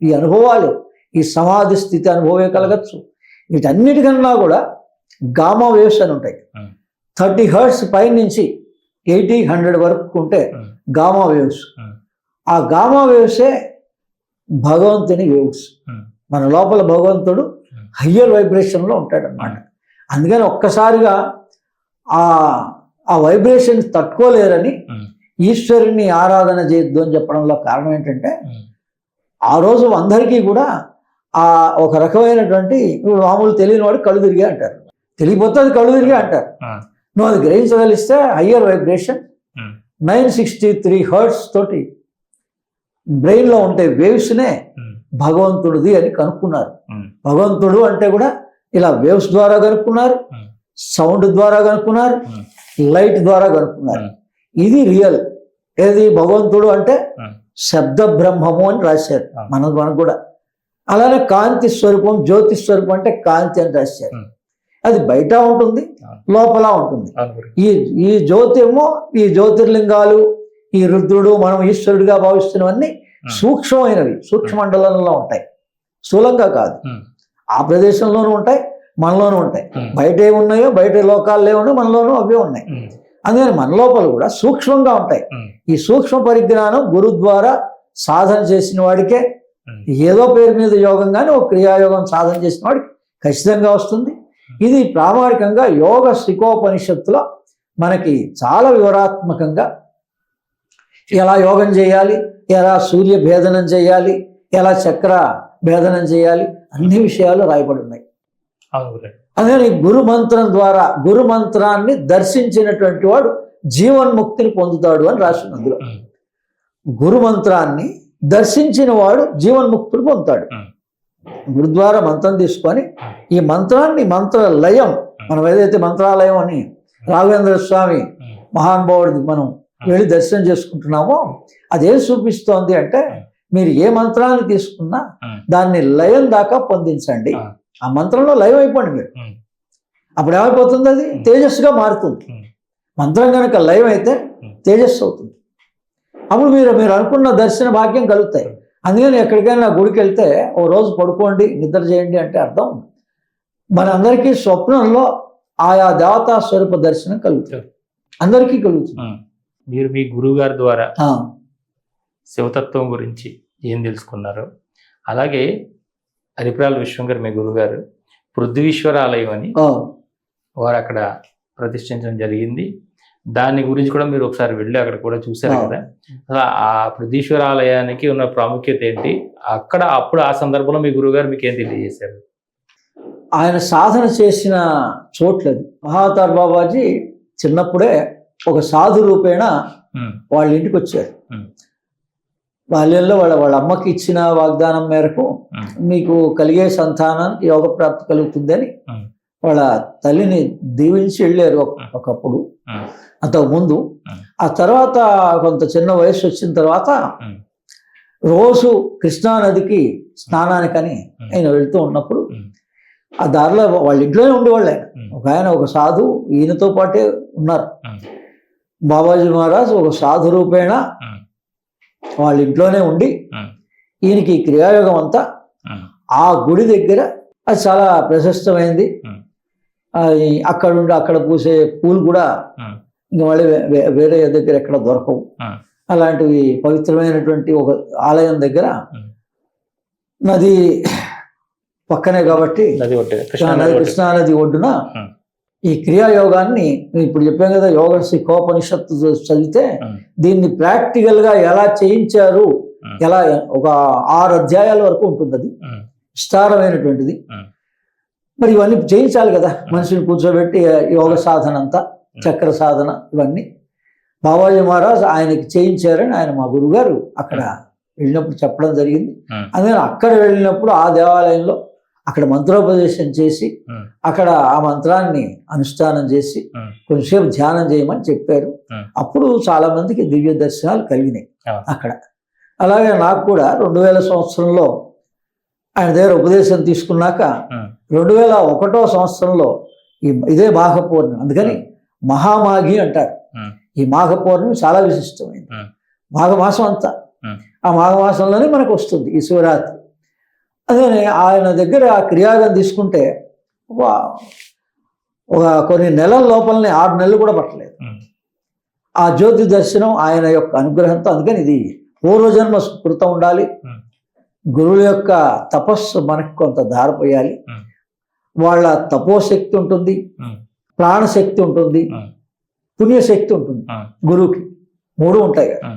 ఈ అనుభవాలు, ఈ సమాధి స్థితి అనుభవే కలగచ్చు. వీటన్నిటికన్నా కూడా గామా వేవ్స్ అని ఉంటాయి. ఉమ్, 30 హెర్ట్స్ పై నుంచి 80-100 వరకు ఉంటే ఉమ్, గామా వేవ్స్. ఉమ్, ఆ గామా వేవ్సే భగవంతుని వేవ్స్. ఉమ్, మన లోపల భగవంతుడు హయ్యర్ వైబ్రేషన్లో ఉంటాడు అన్నమాట. అందుకని ఒక్కసారిగా ఆ వైబ్రేషన్ తట్టుకోలేరని ఉమ్, ఈశ్వరుని ఆరాధన చేయొద్దు అని చెప్పడంలో కారణం ఏంటంటే ఉమ్, ఆ రోజు అందరికీ కూడా ఆ ఒక రకమైనటువంటి, ఇప్పుడు మామూలు తెలియని వాడు కళ్ళు తిరిగి అంటారు, తెలియపోతే అది కళ్ళు తిరిగి అంటారు. ఉమ్, నువ్వు అది గ్రహించగలిస్తే హయ్యర్ వైబ్రేషన్ ఉమ్, 963 హెర్ట్స్ తోటి బ్రెయిన్లో ఉంటే వేవ్స్నే ఉమ్, భగవంతుడిది అని కనుక్కున్నారు. ఉమ్, భగవంతుడు అంటే కూడా ఇలా వేవ్స్ ద్వారా కనుక్కున్నారు, ఉమ్, సౌండ్ ద్వారా కనుక్కున్నారు, ఉమ్, లైట్ ద్వారా కనుక్కున్నారు. ఉమ్, ఇది రియల్. ఏది భగవంతుడు అంటే ఉమ్, శబ్ద బ్రహ్మము అని రాశారు. ఉమ్, మనకు కూడా అలానే కాంతి స్వరూపం, జ్యోతి స్వరూపం అంటే కాంతి అని రాశారు. ఉమ్, అది బయట ఉంటుంది, లోపల ఉంటుంది. అవును గురు. ఈ జ్యోతి ఏమో, ఈ జ్యోతిర్లింగాలు, ఈ రుద్రుడు, మనం ఈశ్వరుడిగా భావిస్తున్నవన్నీ సూక్ష్మమైనవి, సూక్ష్మమండలంలో ఉంటాయి, స్థూలంగా కాదు. ఉమ్, ఆ ప్రదేశంలోనూ ఉంటాయి, మనలోనూ ఉంటాయి. ఉమ్, బయట ఏమున్నాయో, బయట లోకాల్లో ఏమున్నాయో మనలోనూ అవే ఉన్నాయి. ఉమ్, అందుకని మన లోపల కూడా సూక్ష్మంగా ఉంటాయి. ఉమ్, ఈ సూక్ష్మ పరిజ్ఞానం గురు ద్వారా సాధన చేసిన వాడికే, ఉమ్, ఏదో పేరు మీద యోగం కానీ ఒక క్రియాయోగం సాధన చేసిన వాడికి ఖచ్చితంగా వస్తుంది. ఇది ప్రామాణికంగా యోగ శిఖోపనిషత్తులో మనకి చాలా వివరాత్మకంగా ఎలా యోగం చేయాలి, ఎలా సూర్య భేదనం చేయాలి, ఎలా చక్ర భేదనం చేయాలి, అన్ని విషయాలు రాయబడి ఉన్నాయి. అవును గురు. అందుకని గురు మంత్రం ద్వారా, గురు మంత్రాన్ని దర్శించినటువంటి వాడు జీవన్ముక్తిని పొందుతాడు అని రాసింది అందులో. ఉమ్, గురు మంత్రాన్ని దర్శించిన వాడు జీవన్ముక్తులు పొందుతాడు. ఉమ్, గురు ద్వారా మంత్రం తీసుకొని ఈ మంత్రాన్ని, మంత్ర లయం, మనం ఏదైతే మంత్రాలయం అని రాఘవేంద్ర స్వామి ఉమ్, మహానుభావుడిది మనం వెళ్ళి దర్శనం చేసుకుంటున్నామో అదేం చూపిస్తోంది అంటే, మీరు ఏ మంత్రాన్ని తీసుకున్నా ఉమ్, దాన్ని లయం దాకా పొందించండి. ఉమ్, ఆ మంత్రంలో లయం అయిపోండి మీరు. ఉమ్, అప్పుడు ఏమైపోతుంది? అది తేజస్సుగా మారుతుంది. ఉమ్, మంత్రం కనుక లయం అయితే తేజస్సు అవుతుంది. అప్పుడు మీరు అనుకున్న దర్శన భాగ్యం కలుగుతాయి. అందుకని ఎక్కడికైనా గుడికి వెళ్తే ఓ రోజు పడుకోండి, నిద్ర చేయండి అంటే అర్థం మనందరికీ స్వప్నంలో ఆయా దేవతా స్వరూప దర్శనం కలుగుతుంది, అందరికీ కలుగుతుంది. ఉమ్. మీరు మీ గురువు గారి ద్వారా ఆ, శివతత్వం గురించి ఏం తెలుసుకున్నారు? అలాగే హరిప్రాల విశ్వం గారు మీ గురుగారు పృథ్వీశ్వర ఆలయం అని ఆ, వారు అక్కడ ప్రతిష్ఠించడం జరిగింది. దాని గురించి కూడా మీరు ఒకసారి వెళ్ళి అక్కడ కూడా చూశారు కదా. అసలు ఆ పృథ్వీశ్వర ఆలయానికి ఉన్న ప్రాముఖ్యత ఏంటి? అక్కడ అప్పుడు ఆ సందర్భంలో మీ గురువుగారు మీకు ఏం తెలియజేశారు? ఆయన సాధన చేసిన చోట్లది. మహావతార్ బాబాజీ చిన్నప్పుడే ఒక సాధు రూపేణ ఉమ్, వాళ్ళ ఇంటికి వచ్చారు. ఉమ్, బాల్యంలో వాళ్ళ అమ్మకి ఇచ్చిన వాగ్దానం మేరకు ఉమ్, మీకు కలిగే సంతానానికి యోగ ప్రాప్తి కలుగుతుందని ఉమ్, వాళ్ళ తల్లిని దీవించి వెళ్ళారు ఒకప్పుడు, ఉమ్, అంతకుముందు. ఆ తర్వాత కొంత చిన్న వయసు వచ్చిన తర్వాత ఉమ్, రోజు కృష్ణానదికి స్నానానికని ఆయన వెళ్తూ ఉన్నప్పుడు ఆ దారిలో వాళ్ళ ఇంట్లోనే ఉండేవాళ్ళు ఆయన ఒక సాధు ఈయనతో పాటే ఉన్నారు. బాబాజీ మహారాజ్ ఒక సాధు రూపేణ వాళ్ళ ఇంట్లోనే ఉండి ఈయనకి క్రియాయోగం అంతా ఆ గుడి దగ్గర అది చాలా ప్రశస్తమైంది. అక్కడ పూసే పూలు కూడా ఇంకా మళ్ళీ వేరే దగ్గర ఎక్కడ దొరకవు. అలాంటివి పవిత్రమైనటువంటి ఒక ఆలయం దగ్గర నది పక్కనే కాబట్టి కృష్ణానది ఒడ్డున ఈ క్రియాయోగాన్ని ఇప్పుడు చెప్పాం కదా, యోగ శిఖోపనిషత్తు చదివితే దీన్ని ప్రాక్టికల్ గా ఎలా చేయించారు, ఎలా ఒక 6 అధ్యాయాల వరకు ఉంటుంది. అది విస్తారమైనటువంటిది. మరి ఇవన్నీ చేయించాలి కదా, మనిషిని కూర్చోబెట్టి యోగ సాధన అంతా, చక్ర సాధన ఇవన్నీ బాబాజీ మహారాజ్ ఆయనకి చేయించారని ఆయన మా గురుగారు అక్కడ వెళ్ళినప్పుడు చెప్పడం జరిగింది. అందుకని అక్కడ వెళ్ళినప్పుడు ఆ దేవాలయంలో అక్కడ మంత్రోపదేశం చేసి అక్కడ ఆ మంత్రాన్ని అనుష్ఠానం చేసి కొంచెంసేపు ధ్యానం చేయమని చెప్పారు. అప్పుడు చాలా మందికి దివ్య దర్శనాలు కలిగినాయి అక్కడ. అలాగే నాకు కూడా 2000 సంవత్సరంలో ఆయన దగ్గర ఉపదేశం తీసుకున్నాక 2001 సంవత్సరంలో ఇదే మాఘ పౌర్ణమి, అందుకని మహామాఘి అంటారు. ఈ మాఘ పౌర్ణమి చాలా విశిష్టమైంది. మాఘమాసం అంతా ఆ మాఘమాసంలోనే మనకు వస్తుంది ఈ శివరాత్రి. అదే ఆయన దగ్గర క్రియాగం తీసుకుంటే ఒక కొన్ని నెలల లోపలనే 6 నెలలు కూడా పట్టలేదు ఆ జ్యోతి దర్శనం ఆయన యొక్క అనుగ్రహంతో. అందుకని ఇది పూర్వజన్మ స్మృతం ఉండాలి, గురువుల యొక్క తపస్సు మనకు కొంత దారిపోయాలి, వాళ్ళ తపోశక్తి ఉంటుంది, ప్రాణశక్తి ఉంటుంది, పుణ్యశక్తి ఉంటుంది. గురువుకి 3 ఉంటాయి కదా.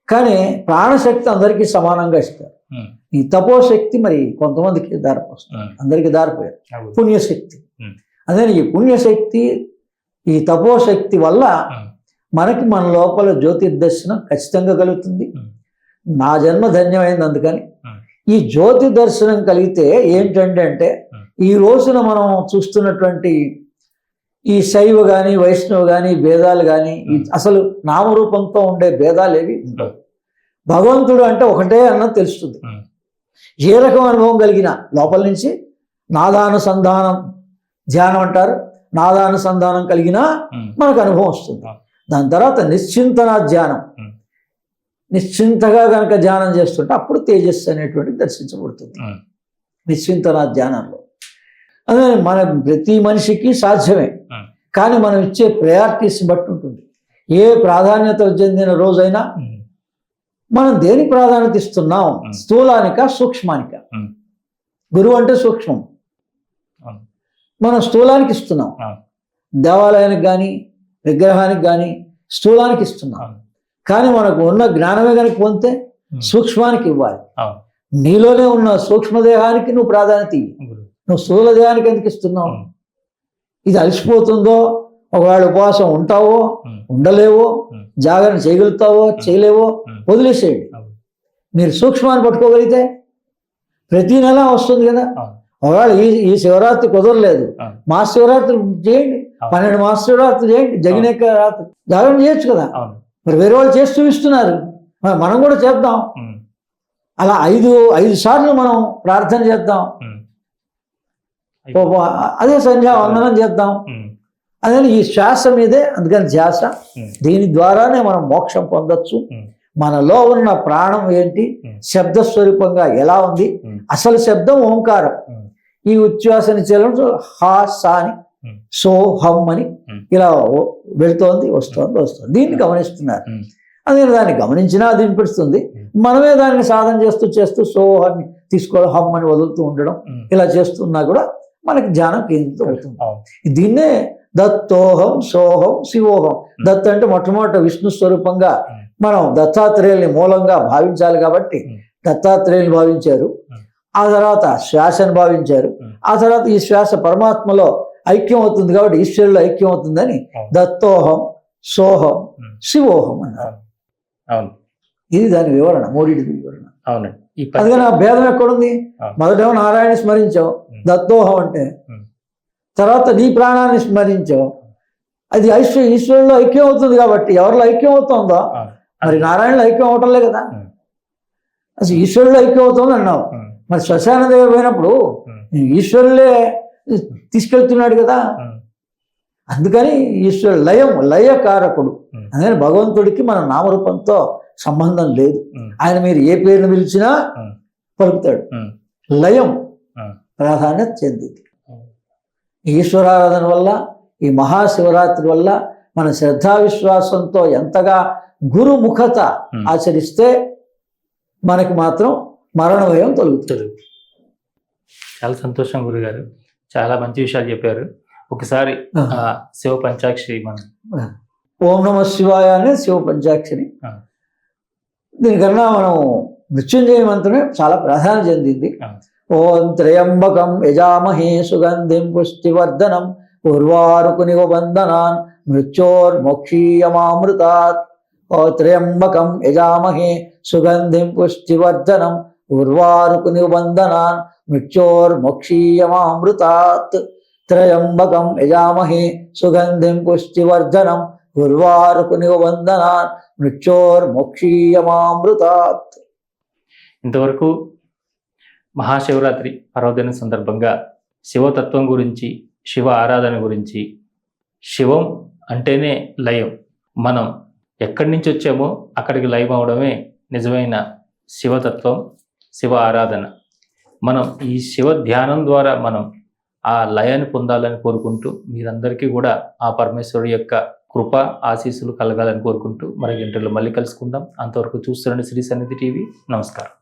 కానీ ప్రాణశక్తి అందరికీ సమానంగా ఇస్తారు. ఈ తపోశక్తి మరి కొంతమందికి దారిపోస్తుంది, అందరికీ దారిపోయారు. పుణ్యశక్తి, అదే ఈ పుణ్యశక్తి ఈ తపోశక్తి వల్ల మనకి మన లోపల జ్యోతిర్దర్శనం ఖచ్చితంగా కలుగుతుంది. నా జన్మ ధన్యమైంది. అందుకని ఈ జ్యోతి దర్శనం కలిగితే ఏంటంటే ఈ రోజున మనం చూస్తున్నటువంటి ఈ శైవ కానీ వైష్ణవ కానీ భేదాలు కానీ అసలు నామరూపంతో ఉండే భేదాలు ఏవి ఉండవు. భగవంతుడు అంటే ఒకటే అన్నది తెలుస్తుంది. ఏ రకం అనుభవం కలిగినా లోపల నుంచి నాదానుసంధానం ధ్యానం అంటారు, నాదానుసంధానం కలిగినా మనకు అనుభవం వస్తుంది. దాని తర్వాత నిశ్చింతన ధ్యానం, నిశ్చింతగా కనుక ధ్యానం చేస్తుంటే అప్పుడు తేజస్సు అనేటువంటిది దర్శించబడుతుంది నిశ్చింతన ధ్యానంలో. అదే మన ప్రతి మనిషికి సాధ్యమే, కానీ మనం ఇచ్చే ప్రయారిటీస్ బట్టి ఉంటుంది. ఏ ప్రాధాన్యత చెందిన రోజైనా మనం దేని ప్రాధాన్యత ఇస్తున్నాం, స్థూలానిక సూక్ష్మానిక? గురువు అంటే సూక్ష్మం, మనం స్థూలానికి ఇస్తున్నాం. దేవాలయానికి కానీ విగ్రహానికి కానీ స్థూలానికి ఇస్తున్నాం. కానీ మనకు ఉన్న జ్ఞానమే కనుక పొందితే సూక్ష్మానికి ఇవ్వాలి. నీలోనే ఉన్న సూక్ష్మదేహానికి నువ్వు ప్రాధాన్యత ఇవ్వు. నువ్వు స్థూల దేహానికి ఎందుకు ఇస్తున్నావు? ఇది అలసిపోతుందో, ఒకవేళ ఉపవాసం ఉంటావో ఉండలేవో, జాగరణ చేయగలుగుతావో చేయలేవో వదిలేసేయండి. మీరు సూక్ష్మాన్ని పట్టుకోగలిగితే ప్రతి నెల వస్తుంది కదా. ఒకవేళ ఈ శివరాత్రి కుదరలేదు, మహాశివరాత్రి చేయండి, 12 మహాశివరాత్రి చేయండి, జగనేక రాత్రి జాగరణ చేయొచ్చు కదా. మరి వేరే వాళ్ళు చేసి చూపిస్తున్నారు, మనం కూడా చేద్దాం. అలా 5 సార్లు మనం ప్రార్థన చేద్దాం, అదే సంధ్యావందనం చేద్దాం. అదే ఈ శ్వాస మీదే, అందుకని ధ్యాస. దీని ద్వారానే మనం మోక్షం పొందొచ్చు. మనలో ఉన్న ప్రాణం ఏంటి, శబ్ద స్వరూపంగా ఎలా ఉంది, అసలు శబ్దం ఓంకారం. ఈ ఉచ్ఛ్వాసని చేయడం హా సా అని, సో హమ్ అని ఇలా వెళుతోంది వస్తుంది. దీన్ని గమనిస్తున్నారు. అదే దాన్ని గమనించినా అది వినిపిస్తుంది. మనమే దాన్ని సాధన చేస్తూ సోహాన్ని తీసుకోవడం, హమ్ అని వదులుతూ ఉండడం, ఇలా చేస్తున్నా కూడా మనకి ధ్యానం కేంద్రితం అవుతుంది. దీన్నే దత్తోహం సోహం శివోహం. దత్ అంటే మొట్టమొదట విష్ణు స్వరూపంగా మనం దత్తాత్రేయుల్ని మూలంగా భావించాలి కాబట్టి దత్తాత్రేయులు భావించారు. ఆ తర్వాత శ్వాసను భావించారు. ఆ తర్వాత ఈ శ్వాస పరమాత్మలో ఐక్యం అవుతుంది కాబట్టి ఈశ్వరులో ఐక్యం అవుతుందని దత్తోహం సోహం శివోహం అన్నారు. ఇది దాని వివరణ, మూడింటిది వివరణ. అందుకని ఆ భేదం ఎక్కడుంది? మొదటేమో నారాయణ స్మరించావు, దత్తోహం అంటే. తర్వాత నీ ప్రాణాన్ని స్మరించావు, అది ఈశ్వరులో ఐక్యం అవుతుంది కాబట్టి. ఎవరిలో ఐక్యం అవుతుందో మరి నారాయణలో ఐక్యం అవటంలే కదా. అసలు ఈశ్వరుడు ఐక్యం అవుతుంది అన్నావు. మరి శ్మశానం దగ్గర పోయినప్పుడు ఈశ్వరులే తీసుకెళ్తున్నాడు కదా. అందుకని ఈశ్వరుడు లయకారకుడు. అందుకని భగవంతుడికి మన నామరూపంతో సంబంధం లేదు. ఆయన మీరు ఏ పేరును పిలిచినా పలుకుతాడు. లయం ప్రాధాన్యత చెందింది. ఈశ్వరారాధన వల్ల, ఈ మహాశివరాత్రి వల్ల మన శ్రద్ధా విశ్వాసంతో ఎంతగా గురుముఖత ఆచరిస్తే మనకి మాత్రం మరణ భయం తొలుగుతుంది. చాలా సంతోషం గురుగారు, చాలా మంచి విషయాలు చెప్పారు. ఒకసారి శివ పంచాక్షరి మనం ఓం నమ శివాయ అనే శివ పంచాక్షరి. దీనికన్నా మనం మృత్యుంజయ మంత్రమే చాలా ప్రాధాన్యత చెందింది. ఓం త్రయంబకం యజామహే సుగంధిం పుష్టివర్ధనం ఉర్వారుకునివ బంధనాన్ మృత్యోర్మోక్షీయమామృతాత్. ఓ త్రయంబకం యజామహే సుగంధిం పుష్టివర్ధనం ఉర్వారుకునివ బంధనాన్ మృత్యోర్మోక్షీయమామృతాత్. త్రయంబకం యజామహే సుగంధిం పుష్టివర్ధనం ఉర్వారుకునివ బంధనాన్ మృత్యోర్మోక్షీయమామృతాత్. ఇంతవరకు మహాశివరాత్రి పర్వదిన సందర్భంగా శివతత్వం గురించి, శివ ఆరాధన గురించి, శివం అంటేనే లయం, మనం ఎక్కడి నుంచి వచ్చామో అక్కడికి లయం అవడమే నిజమైన శివతత్వం, శివ ఆరాధన. మనం ఈ శివ ధ్యానం ద్వారా మనం ఆ లయాన్ని పొందాలని కోరుకుంటూ, మీరందరికీ కూడా ఆ పరమేశ్వరుడు యొక్క కృప ఆశీస్సులు కలగాలని కోరుకుంటూ మరి గంటల్లో మళ్ళీ కలుసుకుందాం. అంతవరకు చూస్తున్న శ్రీ సన్నిధి టీవీ. నమస్కారం.